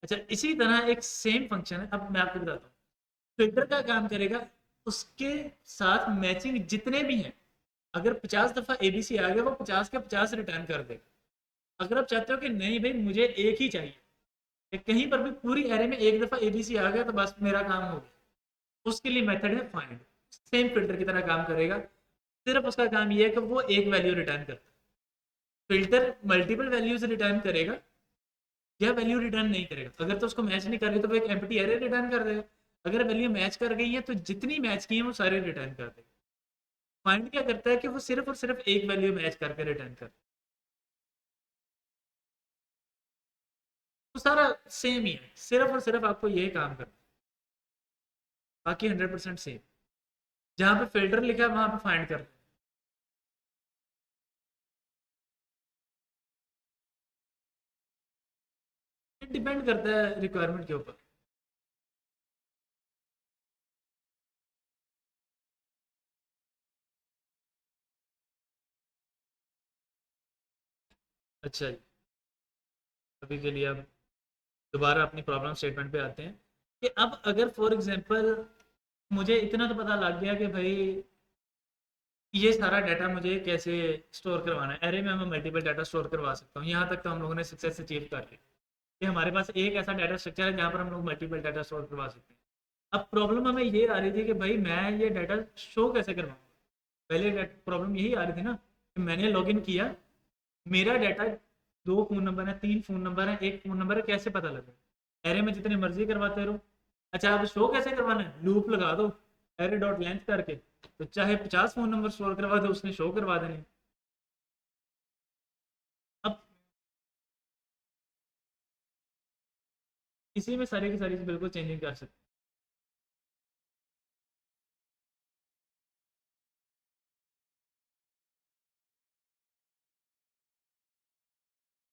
अच्छा, इसी तरह एक सेम फंक्शन है, अब मैं आपको बताता हूँ। फिल्टर का काम करेगा, उसके साथ मैचिंग जितने भी हैं, अगर 50 दफा एबीसी आ गया, वो 50 के 50 रिटर्न कर देगा। अगर आप चाहते हो कि नहीं भाई मुझे एक ही चाहिए, कि कहीं पर भी पूरी एरे में एक दफा एबीसी आ गया तो बस मेरा काम हो गया, उसके लिए मेथड है फाइंड। सेम फिल्टर की तरह काम करेगा, सिर्फ उसका काम ये है कि वो एक वैल्यू रिटर्न करता है। फिल्टर मल्टीपल वैल्यूज रिटर्न करेगा या वैल्यू रिटर्न नहीं करेगा। अगर तो उसको मैच नहीं कर रही तो वो एक एम्प्टी एरे रिटर्न कर देगा। अगर वैल्यू मैच कर गई है तो जितनी मैच की है वो सारे रिटर्न कर देगा। फाइंड क्या करता है कि वो सिर्फ और सिर्फ एक वैल्यू मैच करके रिटर्न करता है। तो सारा सेम ही है, सिर्फ और सिर्फ आपको ये काम करना है, बाकी 100% सेम। जहां पे फिल्टर लिखा है वहां पे फाइंड कर। डिपेंड करता है रिक्वायरमेंट के ऊपर। अच्छा जी, अभी के लिए अब दोबारा अपनी प्रॉब्लम स्टेटमेंट पे आते हैं कि अब अगर फॉर एग्जांपल मुझे इतना तो पता लग गया कि भाई ये सारा डाटा मुझे कैसे स्टोर करवाना है। एरे में मैं मल्टीपल डाटा स्टोर करवा सकता हूँ, यहाँ तक तो हम लोगों ने सक्सेस अचीव कर ली कि हमारे पास एक ऐसा डाटा स्ट्रक्चर है जहाँ पर हम लोग मल्टीपल डाटा स्टोर करवा सकते हैं। अब प्रॉब्लम हमें ये आ रही थी कि भाई मैं ये डाटा शो कैसे करवाऊँ। पहले प्रॉब्लम यही आ रही थी ना कि मैंने लॉगिन किया, मेरा डाटा, दो फोन नंबर है, तीन फोन नंबर है, एक फोन नंबर है, कैसे पता लगे। एरे में जितने मर्जी करवाते रहो। अच्छा, अब शो कैसे करवाना है, लूप लगा दो एरे डॉट लेंथ करके, तो चाहे 50 फोन नंबर स्टोर करवा दो उसने शो करवा देने। अब इसी में सारी की सारी चीज बिल्कुल चेंजिंग कर सकते हैं।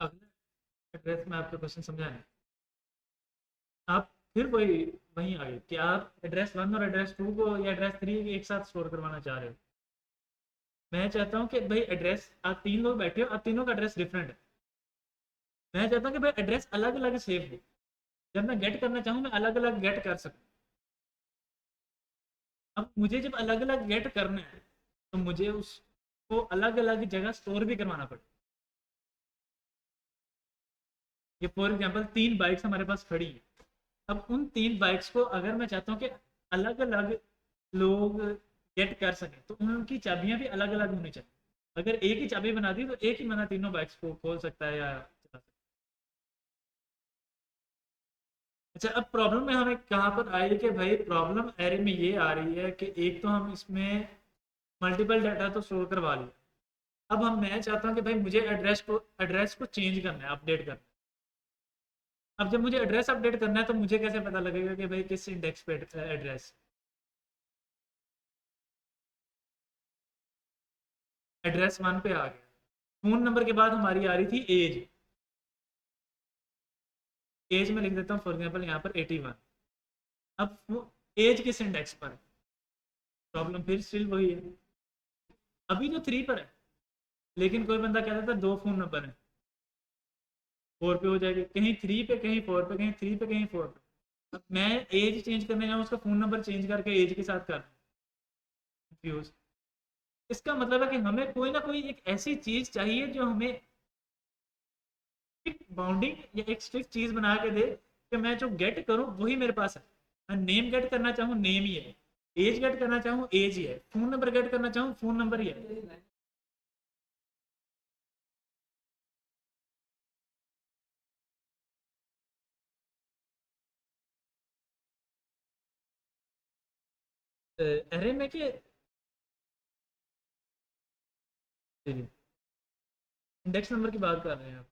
अगला एड्रेस में आपको क्वेश्चन समझाना, आप फिर वही वहीं आ गए कि आप एड्रेस 1 और एड्रेस 2 को या एड्रेस 3 एक साथ स्टोर करवाना चाह रहे हो। मैं चाहता हूँ कि भाई एड्रेस, आप तीन लोग बैठे हो, आप तीनों का एड्रेस डिफरेंट है। मैं चाहता हूँ कि भाई एड्रेस अलग अलग सेव हो, जब मैं गेट करना चाहूँ मैं अलग अलग गेट कर सकूँ। अब मुझे जब अलग अलग गेट करना है तो मुझे उसको अलग अलग जगह स्टोर भी करवाना पड़े। ये फॉर एग्जाम्पल 3 बाइक्स हमारे पास खड़ी है। अब उन 3 बाइक्स को अगर मैं चाहता हूँ कि अलग अलग लोग गेट कर सकें तो उनकी चाबियां भी अलग अलग होनी चाहिए। अगर एक ही चाबी बना दी तो एक ही बंदा तीनों बाइक्स को खोल सकता है या चला सकता है। अच्छा, अब प्रॉब्लम में हमें कहाँ पर आई कि भाई प्रॉब्लम एरे में ये आ रही है कि एक तो हम इसमें मल्टीपल डाटा तो स्टोर करवा लिया। अब मैं चाहता हूँ कि भाई मुझे एड्रेस को चेंज करना है, अपडेट करना है। अब जब मुझे एड्रेस अपडेट करना है तो मुझे कैसे पता लगेगा कि भाई किस इंडेक्स पे एड्रेस। एड्रेस 1 पे आ गया। फोन नंबर के बाद हमारी आ रही थी एज। एज में लिख देता हूँ फॉर एग्जाम्पल यहाँ पर 81। अब वो एज किस इंडेक्स पर है, प्रॉब्लम फिर स्टिल वही है। अभी तो 3 पर है, लेकिन कोई बंदा कहता था दो फोन नंबर है, 4 पे हो जाएगी, कहीं 3 पे कहीं 4 पे, कहीं 3 पे कहीं 4 पे। अब मैं एज चेंज करने जाऊँ उसका फोन नंबर चेंज करके एज के साथ कर कंफ्यूज। इसका मतलब है कि हमें कोई ना कोई एक ऐसी चीज चाहिए जो हमें बाउंडिंग या एक स्ट्रिक्ट चीज बना के दे कि मैं जो गेट करूँ वही मेरे पास है। मैं नेम गेट करना चाहूँ, नेम ही है। एज गेट करना चाहूँ, एज ही है। फोन नंबर गेट करना चाहूँ, फोन नंबर ही है। अरे में कि इंडेक्स नंबर की बात कर रहे हैं आप?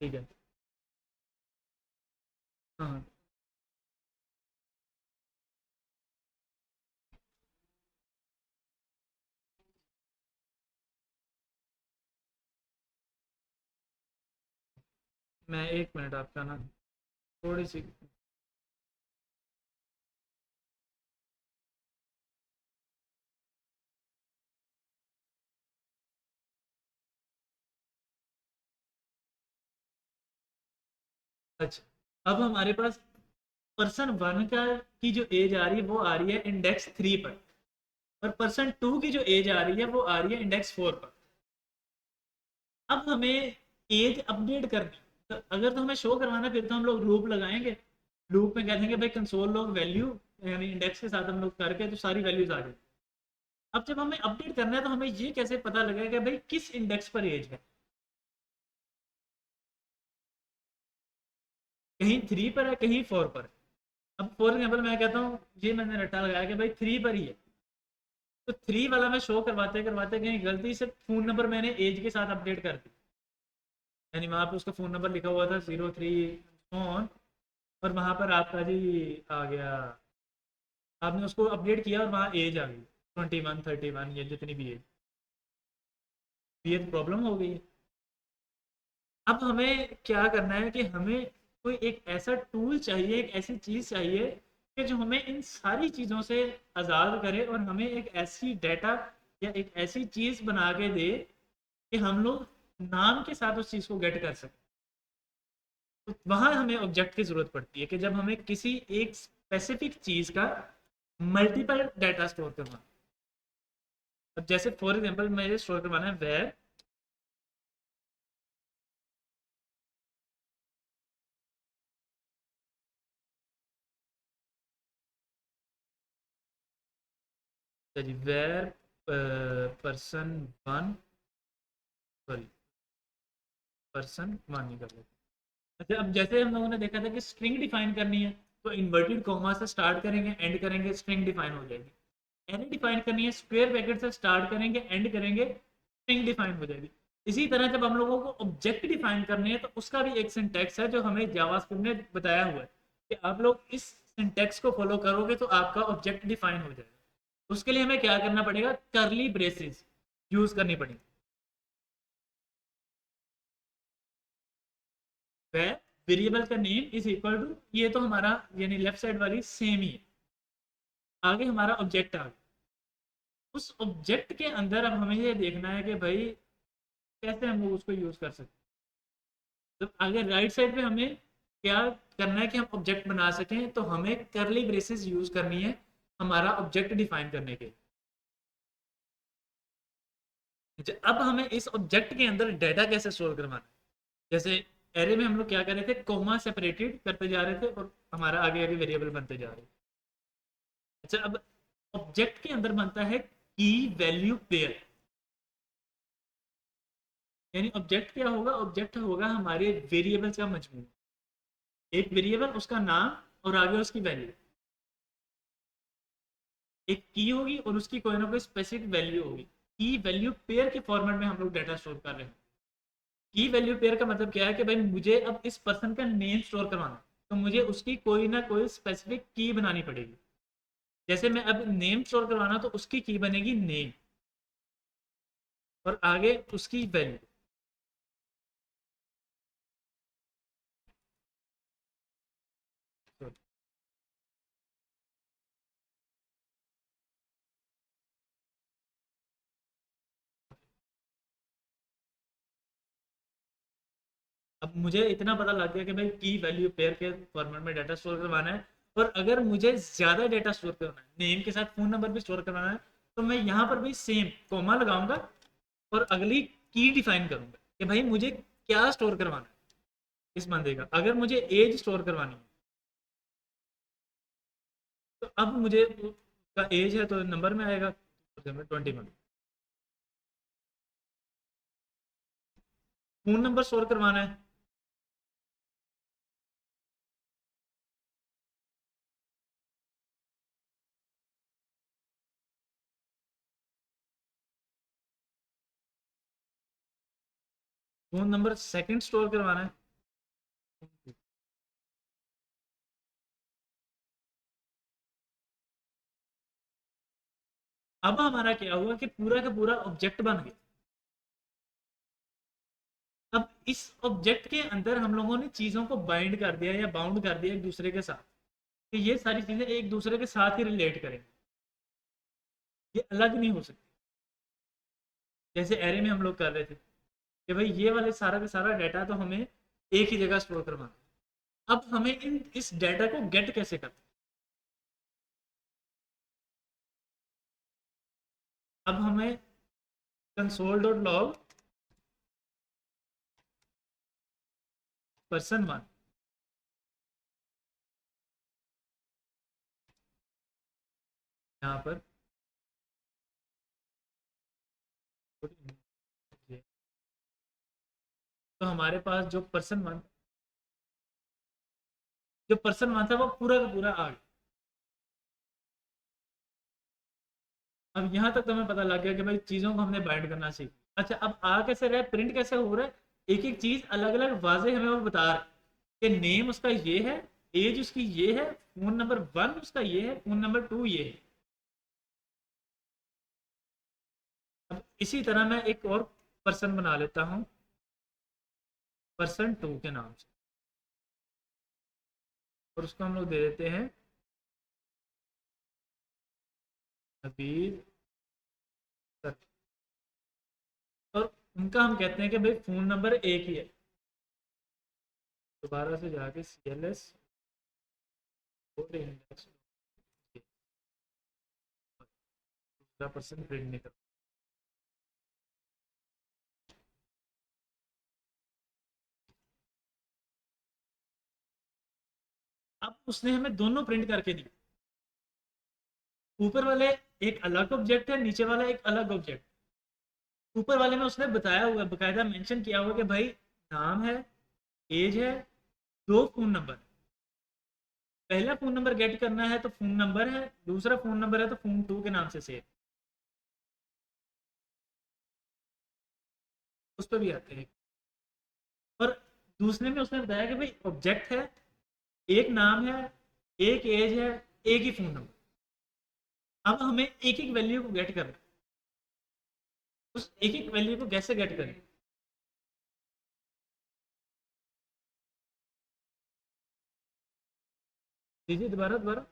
ठीक है। हाँ हाँ। मैं 1 मिनट आपका ना, थोड़ी सी। अच्छा, अब हमारे पास पर्सन वन का की जो एज आ रही है वो आ रही है इंडेक्स 3 पर, और पर्सन टू की जो एज आ रही है वो आ रही है इंडेक्स 4 पर। अब हमें एज अपडेट करनी, तो अगर तो हमें शो करवाना फिर तो हम लोग लूप लगाएंगे। लूप में कह देंगे भाई कंसोल लॉग वैल्यू, यानी इंडेक्स के साथ हम लोग करके तो सारी वैल्यूज आ जाए। अब जब हमें अपडेट करना है तो हमें ये कैसे पता लगेगा कि भाई किस इंडेक्स पर एज है? कहीं 3 पर है, कहीं 4 पर है। अब फॉर एग्जाम्पल मैं कहता हूँ, ये मैंने रट्टा लगाया कि भाई 3 पर ही है, तो 3 वाला मैं शो करवाते करवाते कहीं गलती से फोन नंबर मैंने एज के साथ अपडेट कर दी, यानी वहाँ पे उसका फ़ोन नंबर लिखा हुआ था 03 ऑन, और वहाँ पर आपका जी आ गया, आपने उसको अपडेट किया और वहाँ एज आ गई 21 31 या जितनी भी एज। ये प्रॉब्लम हो गई है। अब हमें क्या करना है कि हमें कोई एक ऐसा टूल चाहिए, एक ऐसी चीज़ चाहिए कि जो हमें इन सारी चीज़ों से आज़ाद करे और हमें एक ऐसी डाटा या एक ऐसी चीज़ बना के दे कि हम लोग नाम के साथ उस चीज़ को गेट कर सकें। तो वहां हमें ऑब्जेक्ट की जरूरत पड़ती है कि जब हमें किसी एक स्पेसिफिक चीज का मल्टीपल डाटा स्टोर करना। अब जैसे फॉर एग्जांपल मुझे स्टोर करवाना है var, var person one, sorry person one ही कर लेते हैं। अच्छा, अब जैसे हम लोगों ने देखा था कि स्ट्रिंग डिफाइन करनी है, तो इन्वर्टेड कॉमा से स्टार्ट करेंगे एंड करेंगे, स्ट्रिंग डिफाइन हो जाएगी। एरे डिफाइन करनी है, स्क्वायर ब्रैकेट से स्टार्ट करेंगे एंड करेंगे, स्ट्रिंग डिफाइन हो जाएगी। इसी तरह जब हम लोगों को ऑब्जेक्ट डिफाइन करनी है तो उसका भी एक सिंटैक्स है जो हमें जावास्क्रिप्ट ने बताया हुआ है कि आप लोग इस सिंटैक्स को फॉलो करोगे तो आपका ऑब्जेक्ट डिफाइन हो जाएगा। उसके लिए हमें क्या करना पड़ेगा? करली ब्रेसेस यूज करनी पड़ेगी। वह वेरिएबल का नेम इज इक्वल टू, ये तो हमारा यानी लेफ्ट साइड वाली सेम ही है। आगे हमारा ऑब्जेक्ट आ गया। उस ऑब्जेक्ट के अंदर अब हमें ये देखना है कि भाई कैसे हम लोग उसको यूज कर सकते हैं। तो अगर राइट साइड पे हमें क्या करना है कि हम ऑब्जेक्ट बना सकें, तो हमें करली ब्रेसेस यूज करनी है हमारा ऑब्जेक्ट डिफाइन करने के। अब हमें इस ऑब्जेक्ट के अंदर डाटा कैसे स्टोर करवाना है? जैसे एरे में हम लोग क्या कर रहे थे, कोमा सेपरेटेड करते जा रहे थे और हमारा आगे आगे वेरिएबल बनते जा रहे थे। अच्छा, अब ऑब्जेक्ट के अंदर बनता है की वैल्यू पेयर। यानी ऑब्जेक्ट क्या होगा? ऑब्जेक्ट होगा हमारे वेरिएबल्स का मजमूआ। एक वेरिएबल, उसका नाम, और आगे उसकी वैल्यू। एक की होगी और उसकी कोई ना कोई स्पेसिफिक वैल्यू होगी। की वैल्यू पेयर के फॉर्मेट में हम लोग डाटा स्टोर कर रहे हैं। की वैल्यू पेयर का मतलब क्या है कि भाई मुझे अब इस पर्सन का नेम स्टोर करवाना है, तो मुझे उसकी कोई ना कोई स्पेसिफिक की बनानी पड़ेगी। जैसे मैं अब नेम स्टोर करवाना, तो उसकी की बनेगी नेम, और आगे उसकी वैल्यू। अब मुझे इतना पता लग गया कि भाई की वैल्यू पेयर के फॉर्मेट में डाटा स्टोर करवाना है। और अगर मुझे ज़्यादा डाटा स्टोर करना है, नेम के साथ फ़ोन नंबर भी स्टोर करवाना है, तो मैं यहाँ पर भी सेम कोमा लगाऊंगा और अगली की डिफाइन करूंगा। कि भाई मुझे क्या स्टोर करवाना है इस बंदे का। अगर मुझे एज स्टोर करवानी है तो अब मुझे उसका एज है तो नंबर में आएगा 21। फोन नंबर स्टोर करवाना है, फोन नंबर सेकंड स्टोर करवाना है। अब हमारा क्या हुआ कि पूरा का पूरा ऑब्जेक्ट बन गया। अब इस ऑब्जेक्ट के अंदर हम लोगों ने चीज़ों को बाइंड कर दिया या बाउंड कर दिया एक दूसरे के साथ, कि ये सारी चीज़ें एक दूसरे के साथ ही रिलेट करें, ये अलग नहीं हो सकती। जैसे एरे में हम लोग कर रहे थे कि भाई ये वाले सारा का सारा डाटा तो हमें एक ही जगह स्टोर करवाना है। अब हमें इस डाटा को गेट कैसे करते हैं? अब हमें कंसोल डॉट लॉग पर्सन 1, यहाँ पर तो हमारे पास जो पर्सन 1 था वो पूरा का पूरा आ गया। अब यहाँ तक तो हमें पता लग गया कि भाई चीज़ों को हमने बाइंड करना सीख। अच्छा, अब आ कैसे रहा है, प्रिंट कैसे हो रहा है? एक एक चीज़ अलग अलग वाजे हमें वो बता रहा है कि नेम उसका ये है, एज उसकी ये है, फोन नंबर 1 उसका ये है, फोन नंबर 2 ये है। अब इसी तरह मैं एक और पर्सन बना लेता हूँ पर्सन 2 के नाम से, और उसको हम लोग दे देते हैं हबीब सर। और उनका हम कहते हैं कि भाई फ़ोन नंबर एक ही है। दोबारा से जाके CLS इंडेक्स दूसरा पर्सन प्रिंट नहीं कर। अब उसने हमें दोनों प्रिंट करके दिए। ऊपर वाले एक अलग ऑब्जेक्ट है, नीचे वाला एक अलग ऑब्जेक्ट। ऊपर वाले में उसने बताया हुआ, बकायदा मेंशन किया हुआ कि भाई नाम है, एज है, दो फोन नंबर। पहला फोन नंबर गेट करना है तो फोन नंबर है, दूसरा फोन नंबर है तो फोन 2 के नाम से सेव। उस पर भी आते हैं। और दूसरे में उसने बताया कि भाई ऑब्जेक्ट है, एक नाम है, एक एज है, एक ही फोन नंबर। अब हमें एक एक वैल्यू को गेट करना है। उस एक एक वैल्यू को कैसे गेट करें? दीजिए दोबारा दोबारा।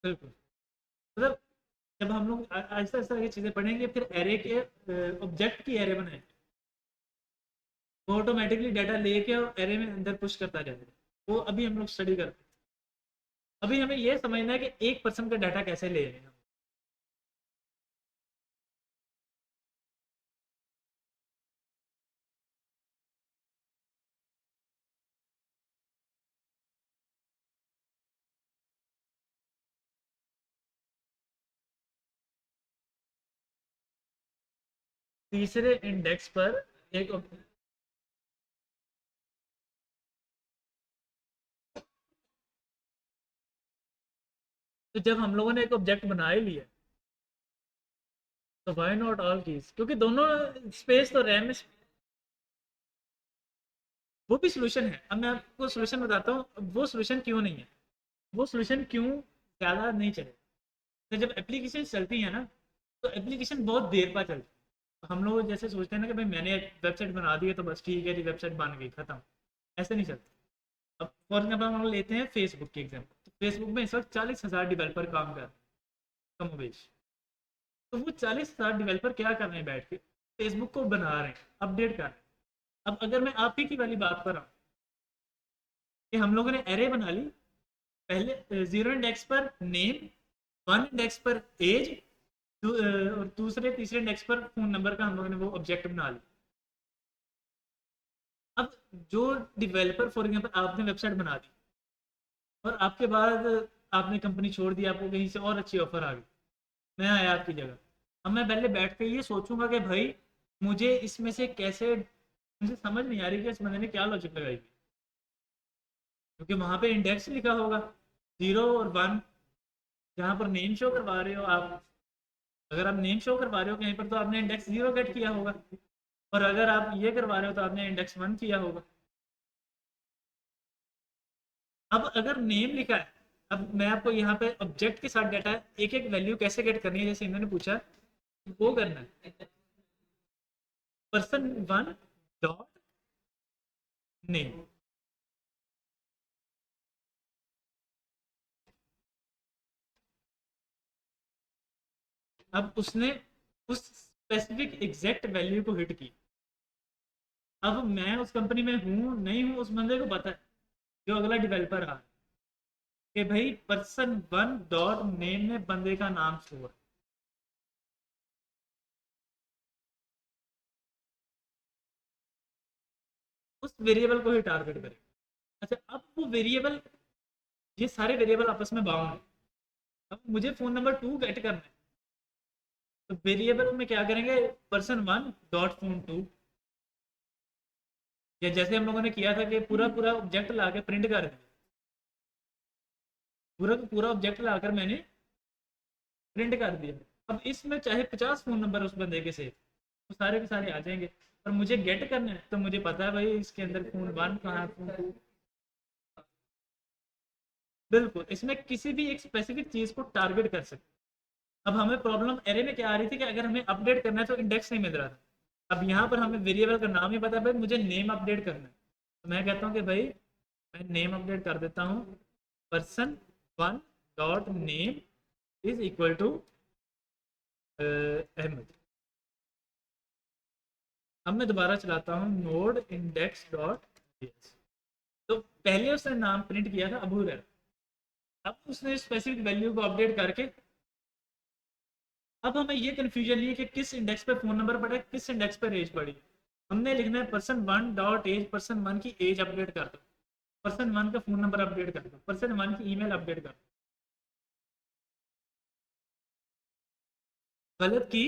बिल्कुल। मतलब जब हम लोग आहिस्ता आहिस्ता ये चीज़ें पढ़ेंगे फिर एरे के ऑब्जेक्ट की एरे बनाए, वो ऑटोमेटिकली डाटा लेके एरे में अंदर पुश करता जाएगा। वो अभी हम लोग स्टडी करते हैं। अभी हमें ये समझना है कि एक पर्सन का डाटा कैसे ले रहे हैं। तीसरे इंडेक्स पर एक तो जब हम लोगों ने एक ऑब्जेक्ट बना ही लिया तो वाई नॉट ऑल कीज, क्योंकि दोनों स्पेस तो रैम में। वो भी सोल्यूशन है। अब मैं आपको सोल्यूशन बताता हूँ वो सोल्यूशन क्यों नहीं है। वो सोल्यूशन क्यों ज़्यादा नहीं चले, तो जब एप्लीकेशन चलती है ना तो एप्लीकेशन बहुत देर पर चलती है। हम लोग जैसे सोचते हैं ना कि भाई मैंने वेबसाइट बना दी है तो बस ठीक है जी, वेबसाइट बन गई खत्म। ऐसे नहीं चलता। अब फॉर एग्जाम्पल हम लोग लेते हैं फेसबुक की एग्जाम्पल, तो फेसबुक में इस वक्त 40,000 डेवलपर काम कर रहे हैं, कमोबेश। तो वो 40,000 डेवलपर क्या कर रहे हैं बैठ के, फेसबुक को बना रहे हैं, अपडेट कर रहे हैं। अब अगर मैं आप ही की वाली बात पर आऊँ कि हम लोगों ने एरे बना ली, पहले 0 इंडेक्स पर नेम, 1 इंडेक्स पर एज, और दूसरे तीसरे इंडेक्स पर फोन नंबर का हम लोगों ने वो ऑब्जेक्ट बना लिया। अब जो डिवेलपर फॉर एग्जाम्पल आपने वेबसाइट बना दी और आपके बाद आपने कंपनी छोड़ दी, आपको कहीं से और अच्छी ऑफर आ गई, मैं आया आपकी जगह, अब मैं पहले बैठ के ये सोचूंगा कि भाई मुझे इसमें से कैसे, मुझे समझ नहीं आ रही कि इस बंदे ने क्या लॉजिक लगाई, क्योंकि वहां पे इंडेक्स लिखा होगा 0 और 1, जहाँ पर नेम शो करवा रहे हो आप, अगर आप नेम शो करवा रहे हो कहीं पर तो आपने इंडेक्स 0 गेट किया होगा, और अगर आप ये करवा रहे हो तो आपने इंडेक्स 1 किया होगा। अब अगर नेम लिखा है, अब मैं आपको यहाँ पे ऑब्जेक्ट के साथ डाटा एक एक वैल्यू कैसे गेट करनी है, जैसे इन्होंने पूछा वो करना है, person1 डॉट नेम। अब उसने उस स्पेसिफिक एग्जैक्ट वैल्यू को हिट की। अब मैं उस कंपनी में हूँ नहीं हूँ, उस बंदे को पता है, जो अगला डिवेलपर रहा, कि भाई person1 डॉट नेम में बंदे का नाम स्टोर, उस वेरिएबल को ही टारगेट करेगा। अच्छा, अब वो वेरिएबल, ये सारे वेरिएबल आपस में बाउंड है। अब मुझे फोन नंबर 2 गेट करना है, तो वेरिएबल में क्या करेंगे, person1 डॉट फोन 2, या जैसे हम लोगों ने किया था कि पूरा पूरा ऑब्जेक्ट ला के प्रिंट कर दिया, पूरा का पूरा ऑब्जेक्ट लाकर मैंने प्रिंट कर दिया। अब इसमें चाहे 50 फोन नंबर उस बंदे के सेव, तो सारे के सारे आ जाएंगे, और मुझे गेट करना है तो मुझे पता है भाई इसके अंदर फोन 1 कहाँ है, फोन 2। बिल्कुल, इसमें किसी भी एक स्पेसिफिक चीज को टारगेट कर सकते। अब हमें प्रॉब्लम एरे में क्या आ रही थी कि अगर हमें अपडेट करना है तो इंडेक्स नहीं मिल रहा था। अब यहाँ पर हमें वेरिएबल का नाम ही पता है, भाई मुझे नेम अपडेट करना है, तो मैं कहता हूँ कि भाई मैं नेम अपडेट कर देता हूँ, person1 dot name is equal to Ahmad. अब मैं दोबारा चलाता हूँ नोड इंडेक्स डॉट, तो पहले उसने नाम प्रिंट किया था अबू रैर, अब उसने स्पेसिफिक वैल्यू को अपडेट करके, अब हमें ये कन्फ्यूजन नहीं है कि किस इंडेक्स पे फोन नंबर पड़ा है, किस इंडेक्स पर एज पड़ी। हमने लिखना है person1 डॉट एज, person1 की एज अपडेट कर दो, person1 का फोन नंबर अपडेट कर दो, person1 की ईमेल अपडेट कर दो। गलत की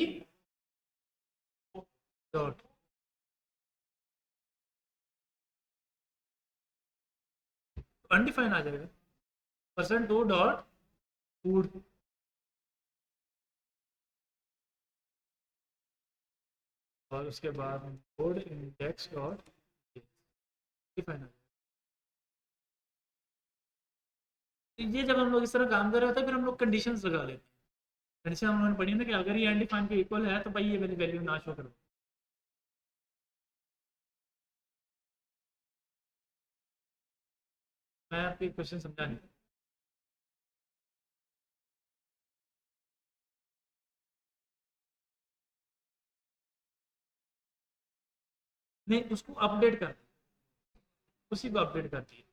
डॉट, अनडिफाइन आ जाएगा, person2 डॉट फूड, और उसके बाद कोड इंडेक्स डॉट डिफाइन। ये जब हम लोग इस तरह काम कर रहे होते हैं फिर हम लोग कंडीशंस लगा लेते हैं। कंडीशन हम लोगों ने पढ़ी ना कि अगर ये अनडिफाइंड के इक्वल है तो भाई ये वाली वैल्यू ना शो करो। मैं आपके क्वेश्चन समझा नहीं। नहीं, उसको अपडेट कर, उसी को अपडेट कर दिए।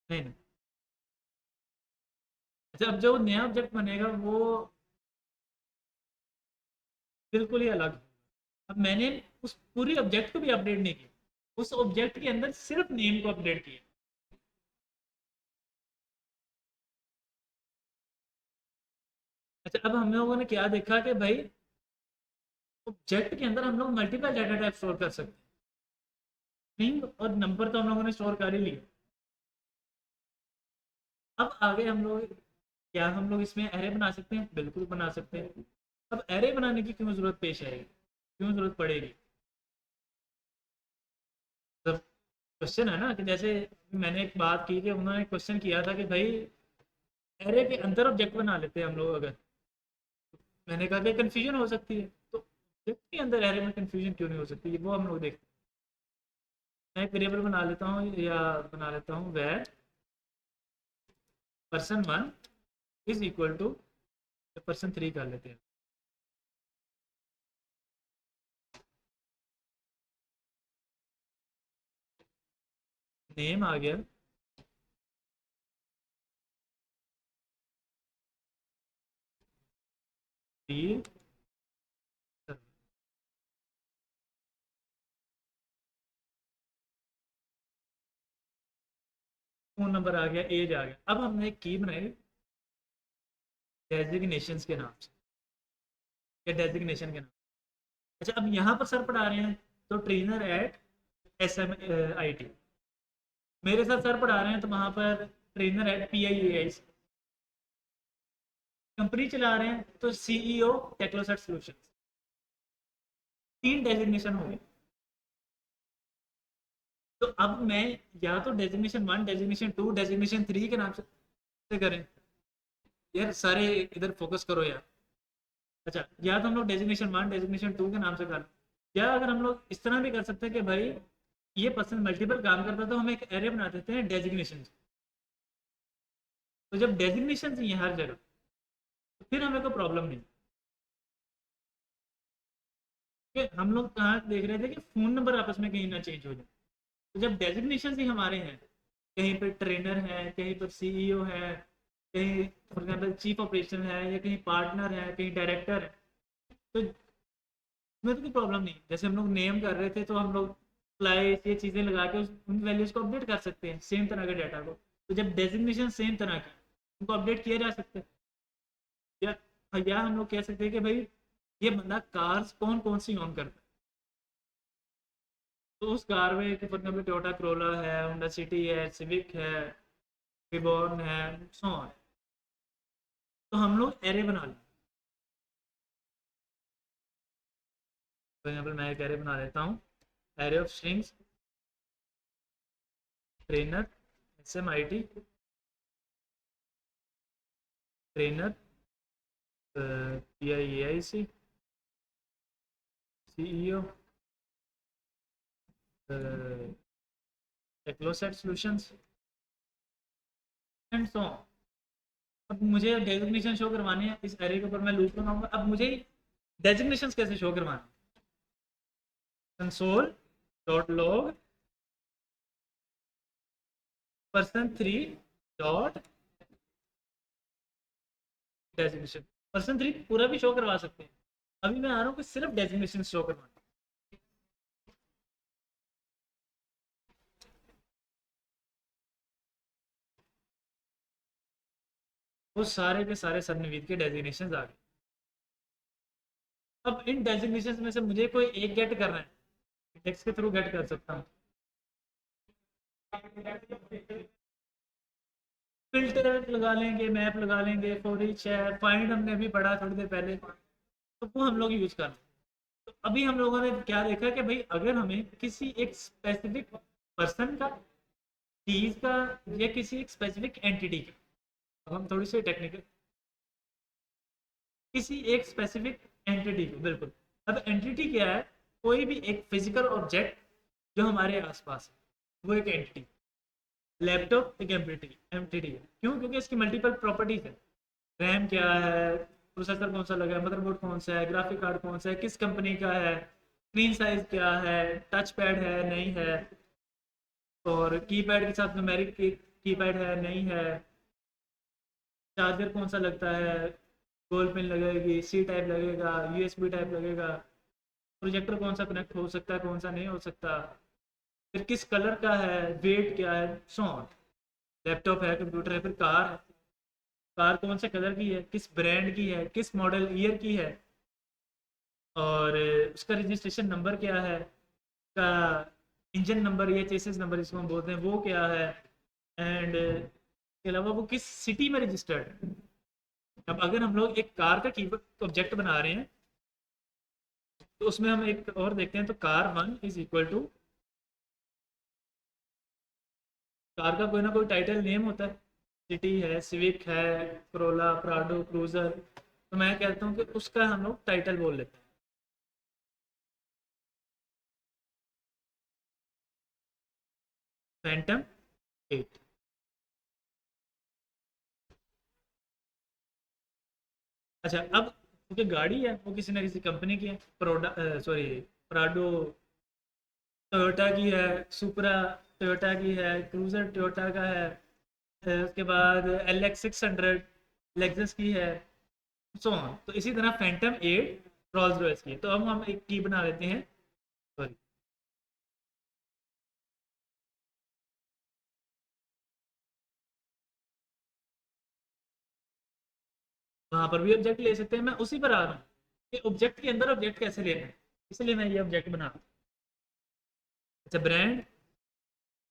नहीं नहीं, अच्छा अब जो नया ऑब्जेक्ट बनेगा वो बिल्कुल ही अलग। अब मैंने उस पूरी ऑब्जेक्ट को भी अपडेट नहीं किया, उस ऑब्जेक्ट के अंदर सिर्फ नेम को अपडेट किया। अच्छा, अब हम लोगों ने क्या देखा कि भाई ऑब्जेक्ट के अंदर हम लोग मल्टीपल डाटा टाइप स्टोर कर सकते हैं, नहीं और नंबर तो हम लोगों ने स्टोर कर ही लिया। अब आगे हम लोग, क्या हम लोग इसमें एरे बना सकते हैं, बिल्कुल बना सकते हैं। अब एरे बनाने की क्यों जरूरत पेश आएगी, क्यों जरूरत पड़ेगी, मतलब क्वेश्चन है ना कि जैसे मैंने एक बात की कि उन्होंने क्वेश्चन किया था कि भाई एरे के अंदर ऑब्जेक्ट बना लेते हैं हम लोग अगर, मैंने कहा कि कंफ्यूजन हो सकती है, तो ऑब्जेक्ट के अंदर एरे में कंफ्यूजन क्यों नहीं हो सकती, वो हम लोग देखते हैं। मैं एक वेरिएबल बना लेता हूँ, या बना लेता हूँ where person1 is equal to person3 कर लेते हैं। नेम आ गया, field, फोन नंबर आ गया, एज आ गया। अब हमने एक की बनाई डेजिग्नेशन के नाम से, या डेजिग्नेशन के नाम। अच्छा, अब यहाँ पर सर पढ़ा रहे हैं तो trainer at S M I T, मेरे साथ सर पढ़ा रहे हैं तो वहाँ पर trainer at P I A I, company चला रहे हैं तो सीईओ टेक्नोसेट सॉल्यूशंस। तीन डेजिग्नेशन हो गए। तो अब मैं या तो designation one, designation two, designation three के नाम से करें। यार सारे इधर फोकस करो यार। अच्छा, या तो हम लोग डेजिग्नेशन वन, डेजिग्नेशन टू के नाम से कर, या अगर हम लोग इस तरह भी कर सकते हैं कि भाई ये पर्सन मल्टीपल काम करता है तो हम एक एरे बना देते हैं डेजिग्नेशन। तो जब डेजिग्नेशन ही है हर जगह तो फिर हमें कोई प्रॉब्लम नहीं। कि हम लोग कहाँ देख रहे थे कि फ़ोन नंबर आपस में कहीं ना चेंज हो जाए। तो जब डेजिग्नेशन ही हमारे हैं, कहीं पर ट्रेनर है, कहीं पर सीईओ है, कहीं फॉर एग्जाम्पल चीफ ऑपरेशन है, या कहीं पार्टनर है, कहीं डायरेक्टर है, तो इसमें तो कोई प्रॉब्लम नहीं। जैसे हम लोग नेम कर रहे थे तो हम लोग फ्लाइट ये चीज़ें लगा के उन वैल्यूज़ को अपडेट कर सकते हैं, सेम तरह के डाटा को। तो जब डेजिग्नेशन सेम तरह की, उनको अपडेट किया जा सकता है। या हम लोग कह सकते हैं कि भाई ये बंदा कार्स कौन कौन सी ऑन करता है, तो उस कार में फॉर एग्जाम्पल टोयोटा क्रोला है, होंडा सिटी है, सिविक है, रिबॉर्न है, सो ऑन। तो हम लोग एरे बना लें। फॉर एग्जाम्पल मैं एक एरे बना लेता हूँ, array of strings trainer S M I T, trainer P I A I C, C E O Technoset solutions and so on. अब मुझे डेजिग्नेशन शो करवाने हैं, इस एरे के ऊपर मैं लूप लगाऊंगा। अब मुझे डेजिग्नेशन कैसे शो करवाने, console dot log person three dot designation. Person three पूरा भी शो करवा सकते हैं, अभी मैं आ रहा हूँ कि सिर्फ डेजिग्नेशन शो करवाना। वो सारे के सारे सबनिवीद के डेजिग्नेशन आ गए। अब इन डेजिग्नेशन में से मुझे कोई एक गेट करना है, टेक्स्ट के थ्रू गेट कर सकता हूँ। फिल्टर लगा लेंगे, मैप लगा लेंगे, फॉर ईच है, फाइंड हमने अभी पढ़ा थोड़ी देर पहले, तो वो हम लोग यूज कर। तो अभी हम लोगों ने क्या देखा कि भाई अगर हमें किसी एक स्पेसिफिक पर्सन का, चीज का, या किसी एक स्पेसिफिक एंटिटी का, अब हम थोड़ी सी टेक्निकल, किसी एक स्पेसिफिक एंटिटी को, बिल्कुल। अब एंटिटी क्या है, कोई भी एक फिजिकल ऑब्जेक्ट जो हमारे आसपास है वो एक एंटिटी। लैपटॉप एक एंटिटी है, क्यों? क्योंकि इसकी मल्टीपल प्रॉपर्टीज है। रैम क्या है, प्रोसेसर कौन सा लगा है, मदरबोर्ड कौन सा है, ग्राफिक कार्ड कौन सा है, किस कंपनी का है, स्क्रीन साइज क्या है, टच पैड है नहीं है, और कीपैड के साथ न्यूमेरिक कीपैड है नहीं है, चार्जर कौन सा लगता है, गोल पिन लगेगी, सी टाइप लगेगा, यूएसबी टाइप लगेगा, प्रोजेक्टर कौन सा कनेक्ट हो सकता है, कौन सा नहीं हो सकता, फिर किस कलर का है, वेट क्या है, सो ऑन। लैपटॉप है, कंप्यूटर है, फिर कार है, कार कौन से कलर की है, किस ब्रांड की है, किस मॉडल ईयर की है, और उसका रजिस्ट्रेशन नंबर क्या है, का इंजन नंबर या चेसिस नंबर इसको हम बोलते हैं वो क्या है, एंड के अलावा वो किस सिटी में रजिस्टर्ड है। अब अगर हम लोग एक कार का की ऑब्जेक्ट बना रहे हैं तो उसमें हम एक और देखते हैं, तो car one is equal to, car का कोई ना कोई टाइटल नेम होता है, सिटी है, सिविक है, क्रोला, प्राडो, क्रूजर, तो मैं कहता हूँ कि उसका हम लोग टाइटल बोल लेते हैं फैंटम 8। अच्छा, अब क्योंकि गाड़ी है वो किसी ना किसी कंपनी की है, प्रोडा सॉरी प्राडो टोयोटा की है, सुपरा टोयोटा की है, क्रूजर टोयोटा का है, उसके बाद LX 600 लेक्सस की है, सो ऑन। तो इसी तरह फैंटम 8 रॉल्स रॉयस की है। तो अब हम एक की बना लेते हैं, सॉरी, वहां पर भी ऑब्जेक्ट ले सकते हैं। मैं उसी पर आ रहा हूँ कि ऑब्जेक्ट के अंदर ऑब्जेक्ट कैसे लेना है, इसलिए मैं ये ऑब्जेक्ट बना रहा हूँ। अच्छा, brand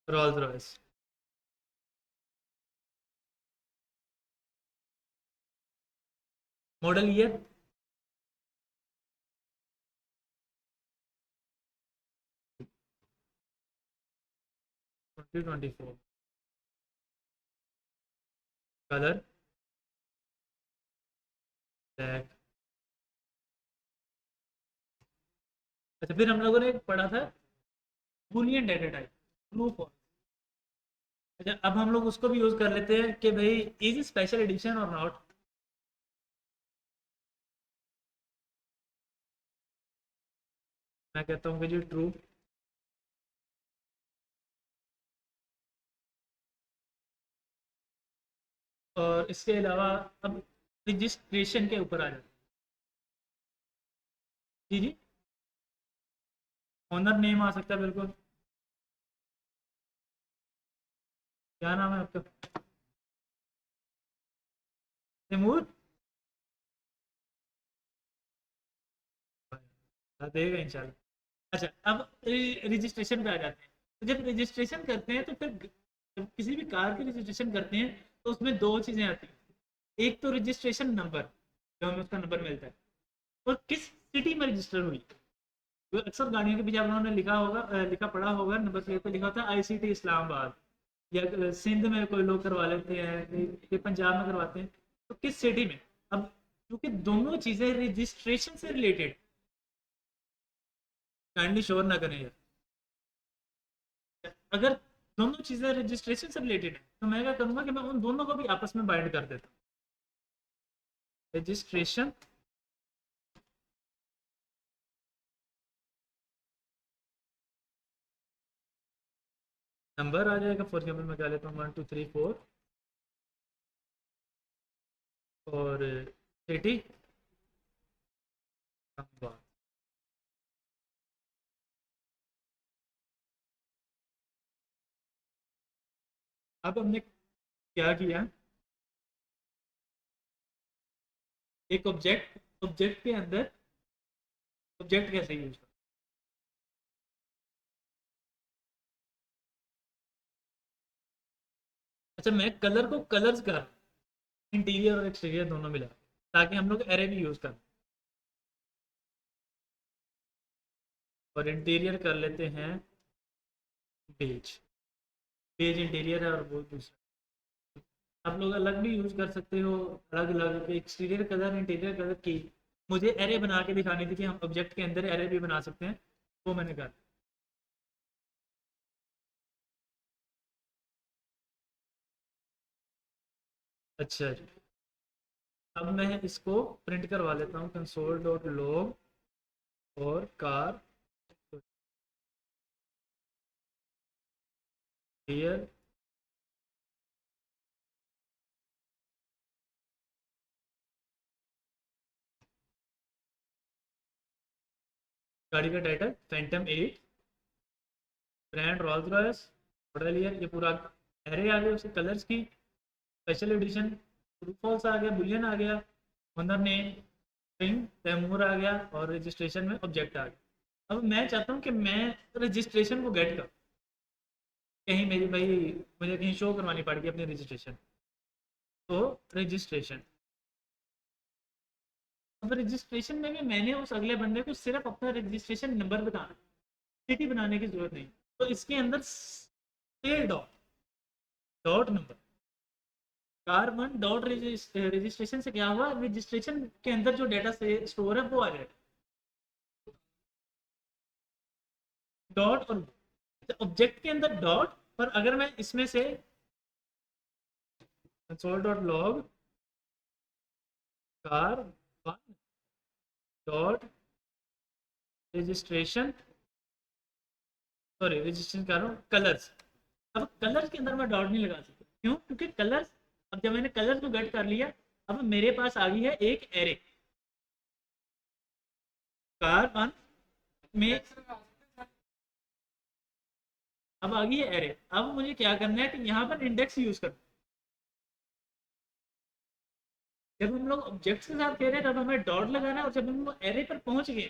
Rolls Royce, model year 2024, colour black. अच्छा, फिर हम लोगों ने पढ़ा था boolean data type, true false. अच्छा, अब हम लोग उसको भी यूज कर लेते हैं कि भाई इज स्पेशल एडिशन और नॉट। मैं कहता हूँ कि जी ट्रू। और इसके अलावा अब रजिस्ट्रेशन के ऊपर आ जाते हैं। जी जी, ऑनर नेम आ सकता है बिल्कुल। क्या नाम है आपका? तैमूर। देगा इंशाल्लाह। अच्छा, अब रजिस्ट्रेशन पे आ जाते हैं। तो जब रजिस्ट्रेशन करते हैं तो फिर जब किसी भी कार की रजिस्ट्रेशन करते हैं तो उसमें दो चीज़ें आती हैं। एक तो रजिस्ट्रेशन नंबर, जो हमें उसका नंबर मिलता है, और किस सिटी में रजिस्टर हुई। तो अक्सर गाड़ियों के पीछे आप लोगों ने लिखा होगा, लिखा पढ़ा होगा, नंबर प्लेट पे लिखा होता है ICT इस्लामाबाद, या सिंध में कोई लोग करवा लेते हैं, ये पंजाब में करवाते हैं। तो किस सिटी में। अब क्योंकि दोनों चीज़ें रजिस्ट्रेशन से रिलेटेड, काइंडली शोर ना करें यार। अगर दोनों चीज़ें रजिस्ट्रेशन से रिलेटेड है तो मैं क्या करूँगा कि मैं उन दोनों को भी आपस में बाइंड कर देता हूँ। रजिस्ट्रेशन नंबर आ जाएगा, फॉर एग्जाम्पल मैं क्या लेता हूँ 1234, और सिटी। अब हमने क्या किया, एक ऑब्जेक्ट, ऑब्जेक्ट के अंदर ऑब्जेक्ट कैसे यूज कर। अच्छा, मैं कलर को कलर्स कर, इंटीरियर और एक्सटीरियर दोनों मिला, ताकि हम लोग एरे भी यूज कर। और इंटीरियर कर लेते हैं बेज, बेज इंटीरियर है और वो दूसरा। आप लोग अलग भी यूज कर सकते हो, अलग अलग एक्सटीरियर कलर इंटीरियर कलर की। मुझे एरे बना के दिखानी थी कि हम ऑब्जेक्ट के अंदर एरे भी बना सकते हैं, वो मैंने कहा। अच्छा जी, अब मैं इसको प्रिंट करवा लेता हूँ, console.log और कार हियर। गाड़ी का title Phantom 8, brand Rolls Royce, model year, ये पूरा एरे आ गया। उसके कलर्स की स्पेशल एडिशन, ट्रू फॉल्स आ गया, बुलियन आ गया, ओनर नेम स्ट्रिंग, तैमूर आ गया, और रजिस्ट्रेशन में ऑब्जेक्ट आ गया। अब मैं चाहता हूँ कि मैं रजिस्ट्रेशन को गेट कर, कहीं मेरी भाई मुझे कहीं शो करवानी पड़ेगी अपनी रजिस्ट्रेशन। तो रजिस्ट्रेशन, अब रजिस्ट्रेशन में भी मैंने उस अगले बंदे को सिर्फ अपना रजिस्ट्रेशन नंबर बताना, सिटी बनाने की जरूरत नहीं। तो इसके अंदर से dot, dot number, car one dot registration से क्या हुआ, रजिस्ट्रेशन के अंदर जो डेटा से स्टोर है वो आ जाएगा, डॉट। और ऑब्जेक्ट के अंदर डॉट, और अगर मैं इसमें से console.log car one dot registration, sorry registration कर रहा हूँ कलर्स, अब कलर्स के अंदर मैं डॉट नहीं लगा सकता, क्यों? क्योंकि कलर्स, अब जब मैंने कलर्स को गेट कर लिया, अब मेरे पास आ गई है एक एरे कार वन में, अब आ गई है एरे। अब मुझे क्या करना है कि यहाँ पर इंडेक्स यूज करना है। जब हम लोग ऑब्जेक्ट्स के साथ कह रहे हैं तब हमें डॉट लगाना है, और जब हम लोग एरे पर पहुंच गए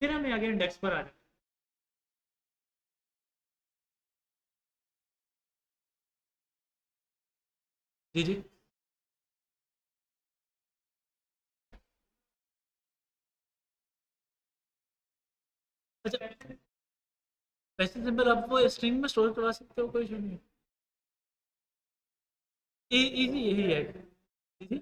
फिर हमें आगे इंडेक्स पर आ जाए। जी जी। अच्छा, वैसे सिंपल आप वो स्ट्रिंग में स्टोर करवा सकते हो, कोई इशू नहीं है, इजी यही है। जी जी।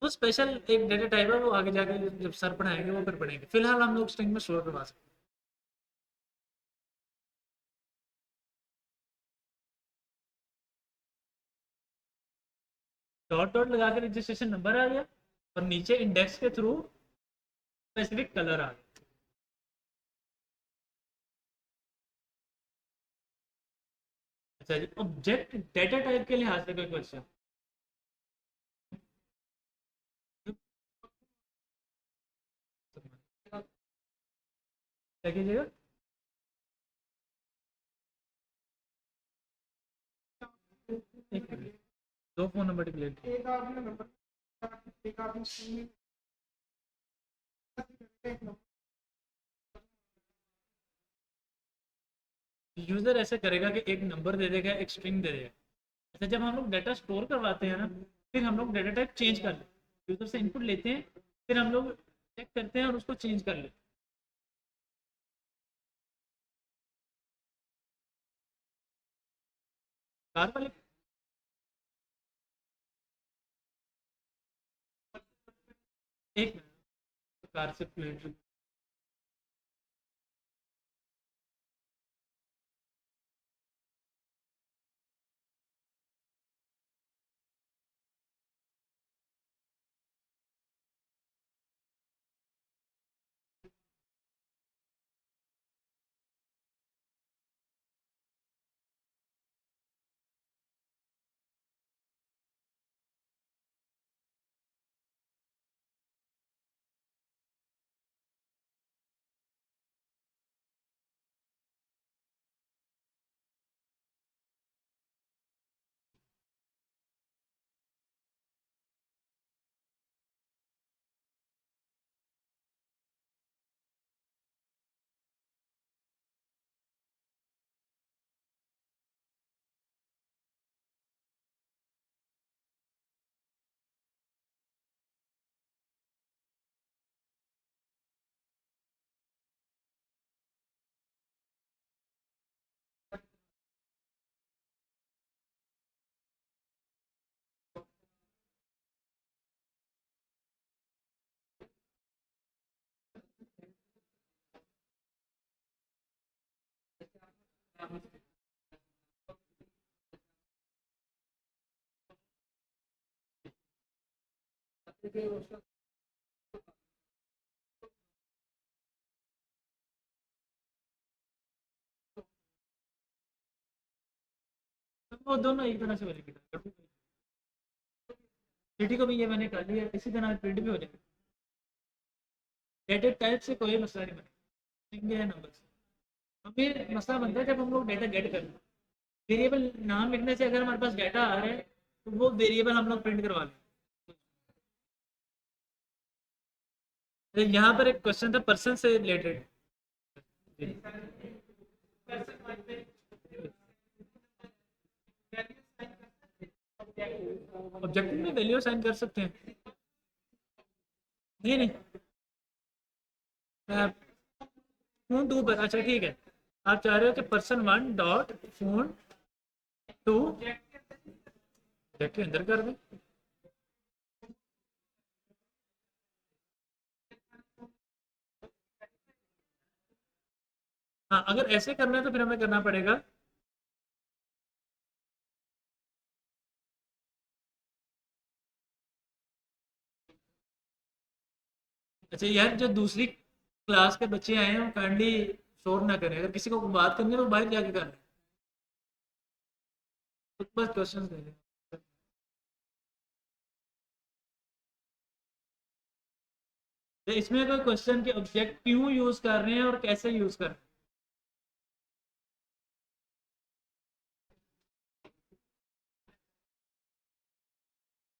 वो स्पेशल एक डेटा टाइप है, वो आगे जाके जब सर पढ़ाएंगे वो फिर पढ़ेंगे, फिलहाल हम लोग स्ट्रिंग में स्टोर करवा सकते हैं। डॉट डॉट लगा के रजिस्ट्रेशन नंबर आ गया, और नीचे इंडेक्स के थ्रू स्पेसिफिक कलर आ गया। अच्छा जी, ऑब्जेक्ट डेटा टाइप के लिहाज से कोई क्वेश्चन? क्या कीजिएगा? एक मिनट, दो फोन नंबर डिक्लेयर। यूजर ऐसे करेगा कि एक नंबर दे देगा, एक स्ट्रिंग दे देगा। अच्छा, जब हम लोग डाटा स्टोर करवाते हैं ना, फिर हम लोग डाटा टाइप चेंज कर लेते हैं, यूजर से इनपुट लेते हैं, फिर हम लोग चेक करते हैं और उसको चेंज कर लेते हैं। कार वाले, एक मिनट, कार से प्लेट। वो दोनों एक तरह से वेरीफाई कर, सिटी को भी ये मैंने कर लिया, इसी तरह प्रिंट भी हो जाएगा। डेटा टाइप से कोई मसला नहीं बनेगा, सिंगल है नंबर से। हमें मसला बनता है जब हम लोग डेटा गेट कर, वेरिएबल नाम लिखने से अगर हमारे पास डेटा आ रहा है तो वो वेरिएबल हम लोग प्रिंट करवा लें। तो यहाँ पर एक क्वेश्चन था पर्सन से रिलेटेड। ऑब्जेक्टिव में वैल्यू असाइन कर सकते हैं? नहीं नहीं, फोन टू पर, अच्छा ठीक है। आप चाह रहे हो कि person one dot phone two के अंदर कर दें? हाँ, अगर ऐसे करना है तो फिर हमें करना पड़ेगा। अच्छा यार, जो दूसरी क्लास के बच्चे आए हैं, काइंडली शोर ना करें, अगर किसी को बात करनी है तो बाहर जाके कर लें, तो बस क्वेश्चन दे दें। तो इसमें कोई क्वेश्चन के ऑब्जेक्ट क्यों यूज कर रहे हैं और कैसे यूज कर रहे हैं,